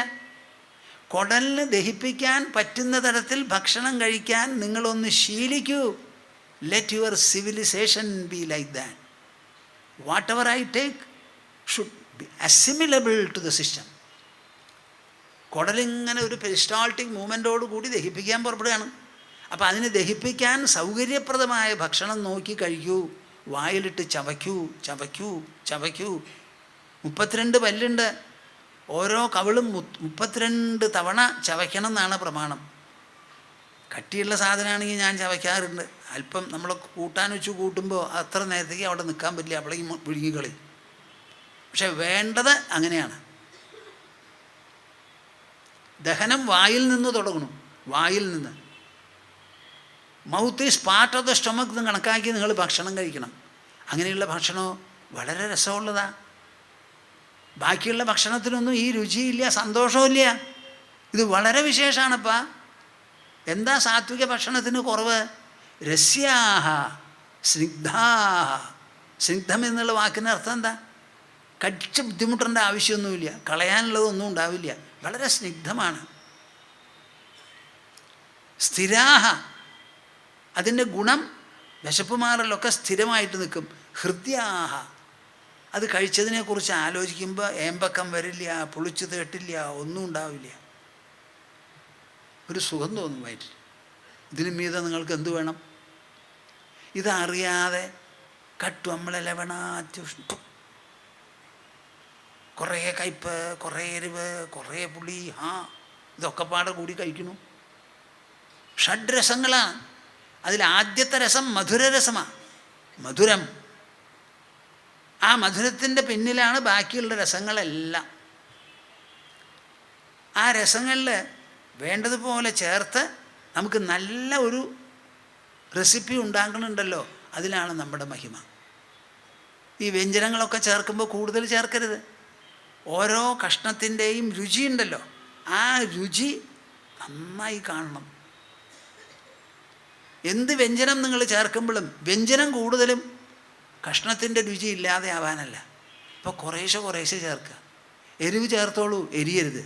കുടലിന് ദഹിപ്പിക്കാൻ പറ്റുന്ന തരത്തിൽ ഭക്ഷണം കഴിക്കാൻ നിങ്ങളൊന്ന് ശീലിക്കൂ. Let your civilisation be like that. Whatever I take should be assimilable to the system. കുടലിങ്ങനെ ഒരു പെരിസ്റ്റാൾട്ടിക് മൂവ്മെൻറ്റോട് കൂടി ദഹിപ്പിക്കാൻ പുറപ്പെടുകയാണ്. അപ്പോൾ അതിന് ദഹിപ്പിക്കാൻ സൗകര്യപ്രദമായ ഭക്ഷണം നോക്കി കഴിക്കൂ. വായിലിട്ട് ചവയ്ക്കൂ ചവയ്ക്കൂ ചവയ്ക്കൂ. 32 പല്ലുണ്ട്, ഓരോ കവിളും 32 തവണ ചവയ്ക്കണം എന്നാണ് പ്രമാണം. കട്ടിയുള്ള സാധനമാണെങ്കിൽ ഞാൻ ചവയ്ക്കാറുണ്ട്. അല്പം നമ്മൾ കൂട്ടാൻ വെച്ച് കൂട്ടുമ്പോൾ അത്ര നേരത്തേക്ക് അവിടെ നിൽക്കാൻ പറ്റില്ല, അപ്പോഴേക്കും വിഴുങ്ങിക്കളി. പക്ഷെ വേണ്ടത് അങ്ങനെയാണ്. ദഹനം വായിൽ നിന്ന് തുടങ്ങണം, വായിൽ നിന്ന്. Mouth is part of the stomach എന്ന് കണക്കാക്കി നിങ്ങൾ ഭക്ഷണം കഴിക്കണം. അങ്ങനെയുള്ള ഭക്ഷണം വളരെ രസമുള്ളതാണ്. ബാക്കിയുള്ള ഭക്ഷണത്തിനൊന്നും ഈ രുചിയില്ല, സന്തോഷമില്ല. ഇത് വളരെ വിശേഷമാണപ്പാ. എന്താ സാത്വിക ഭക്ഷണത്തിന് കുറവ്? രസ്യാഹ സ്നിഗ്ധാഹ. സ്നിഗ്ധം എന്നുള്ള വാക്കിൻ്റെ അർത്ഥം എന്താ? കടിച്ച് ബുദ്ധിമുട്ടേണ്ട ആവശ്യമൊന്നുമില്ല, കളയാനുള്ളതൊന്നും ഉണ്ടാവില്ല, വളരെ സ്നിഗ്ധമാണ്. സ്ഥിരാഹ, അതിൻ്റെ ഗുണം വിശപ്പ് മാറലൊക്കെ സ്ഥിരമായിട്ട് നിൽക്കും. ഹൃദ്യാഹ, അത് കഴിച്ചതിനെക്കുറിച്ച് ആലോചിക്കുമ്പോൾ ഏമ്പക്കം വരില്ല, പുളിച്ചു തേട്ടില്ല, ഒന്നും ഉണ്ടാവില്ല, ഒരു സുഖം തോന്നും വയറ്റിൽ. ഇതിന് മീതെ നിങ്ങൾക്ക് എന്ത് വേണം? ഇതറിയാതെ കട്ടു നമ്മളെ ലവണാത്യുഷ്ണു, കുറേ കയ്പ്, കുറേ എരിവ്, കുറേ പുളി, ഇതൊക്കെ പാടെ കൂടി കഴിക്കുന്നു. ഷഡ്രസങ്ങളാണ്. അതിൽ ആദ്യത്തെ രസം മധുരരസമാണ്. മധുരം, ആ മധുരത്തിൻ്റെ പിന്നിലാണ് ബാക്കിയുള്ള രസങ്ങളെല്ലാം. ആ രസങ്ങളിൽ വേണ്ടതുപോലെ ചേർത്ത് നമുക്ക് നല്ല ഒരു റെസിപ്പി ഉണ്ടാക്കണുണ്ടല്ലോ, അതിലാണ് നമ്മുടെ മഹിമ. ഈ വ്യഞ്ജനങ്ങളൊക്കെ ചേർക്കുമ്പോൾ കൂടുതൽ ചേർക്കരുത്. ഓരോ കഷ്ണത്തിൻ്റെയും രുചിയുണ്ടല്ലോ, ആ രുചി നന്നായി കാണണം. എന്ത് വ്യഞ്ജനം നിങ്ങൾ ചേർക്കുമ്പോഴും വ്യഞ്ജനം കൂടുതലും കഷ്ണത്തിൻ്റെ രുചി ഇല്ലാതെ ആവാനല്ല. ഇപ്പോൾ കുറേശ്ശെ കുറേശ്ശെ ചേർക്കുക. എരിവ് ചേർത്തോളൂ, എരിയരുത്.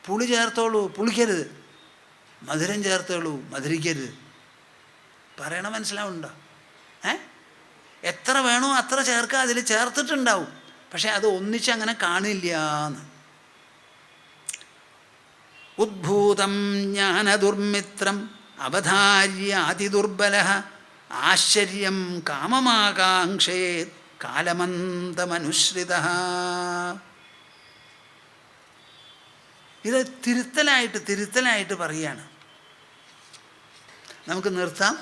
പുളി ചേർത്തോളൂ, പുളിക്കരുത്. മധുരം ചേർത്തോളൂ, മധുരിക്കരുത്. പറയണ മനസ്സിലാവുന്നുണ്ടോ? എത്ര വേണോ അത്ര ചേർക്കുക. അതിൽ ചേർത്തിട്ടുണ്ടാവും. പക്ഷെ അത് ഒന്നിച്ചങ്ങനെ കാണില്ല എന്ന്. ഉദ്ഭൂതം ജ്ഞാനദുർമിത്രം അവധാര്യ അതിദുർബല ആശ്ചര്യം കാമമാകാംക്ഷേത് കാലമന്തമനുശ്രിത. ഇത് തിരുത്തലായിട്ട് പറയുകയാണ്. നമുക്ക് നിർത്താം.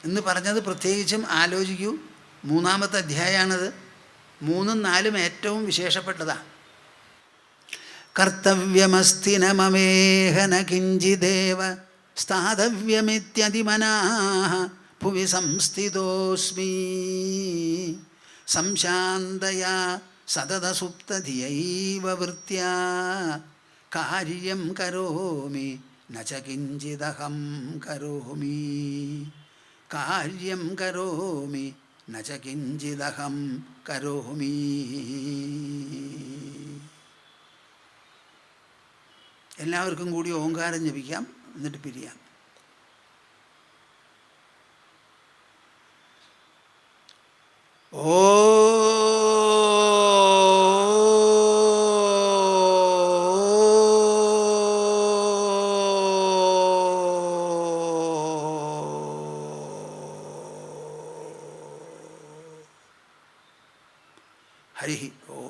ഇന്ന് പറഞ്ഞത് പ്രത്യേകിച്ചും ആലോചിക്കൂ. 3-ാമത്തെ അധ്യായമാണിത്. 3ഉം 4ഉം ഏറ്റവും വിശേഷപ്പെട്ടതാണ്. കർത്തവ്യമസ്തി ന മമേഹ ന കിഞ്ചിദേവ സ്ഥാതവ്യമിത്യതിമനാഃ ഭുവി സംസ്ഥിതോസ്മി സംശാന്തയാ സതതസുപ്തധിയൈവ വൃത്യാ കാര്യം കരോമി ന ച കിഞ്ചിദഹം കരോമി കാര്യം കരോമി ന ച കിഞ്ചിദഹം കരോമി. എല്ലാവർക്കും കൂടി ഓങ്കാരം ജപിക്കാം, എന്നിട്ട് പിരിയാം. ഓ ഹരി ഓ.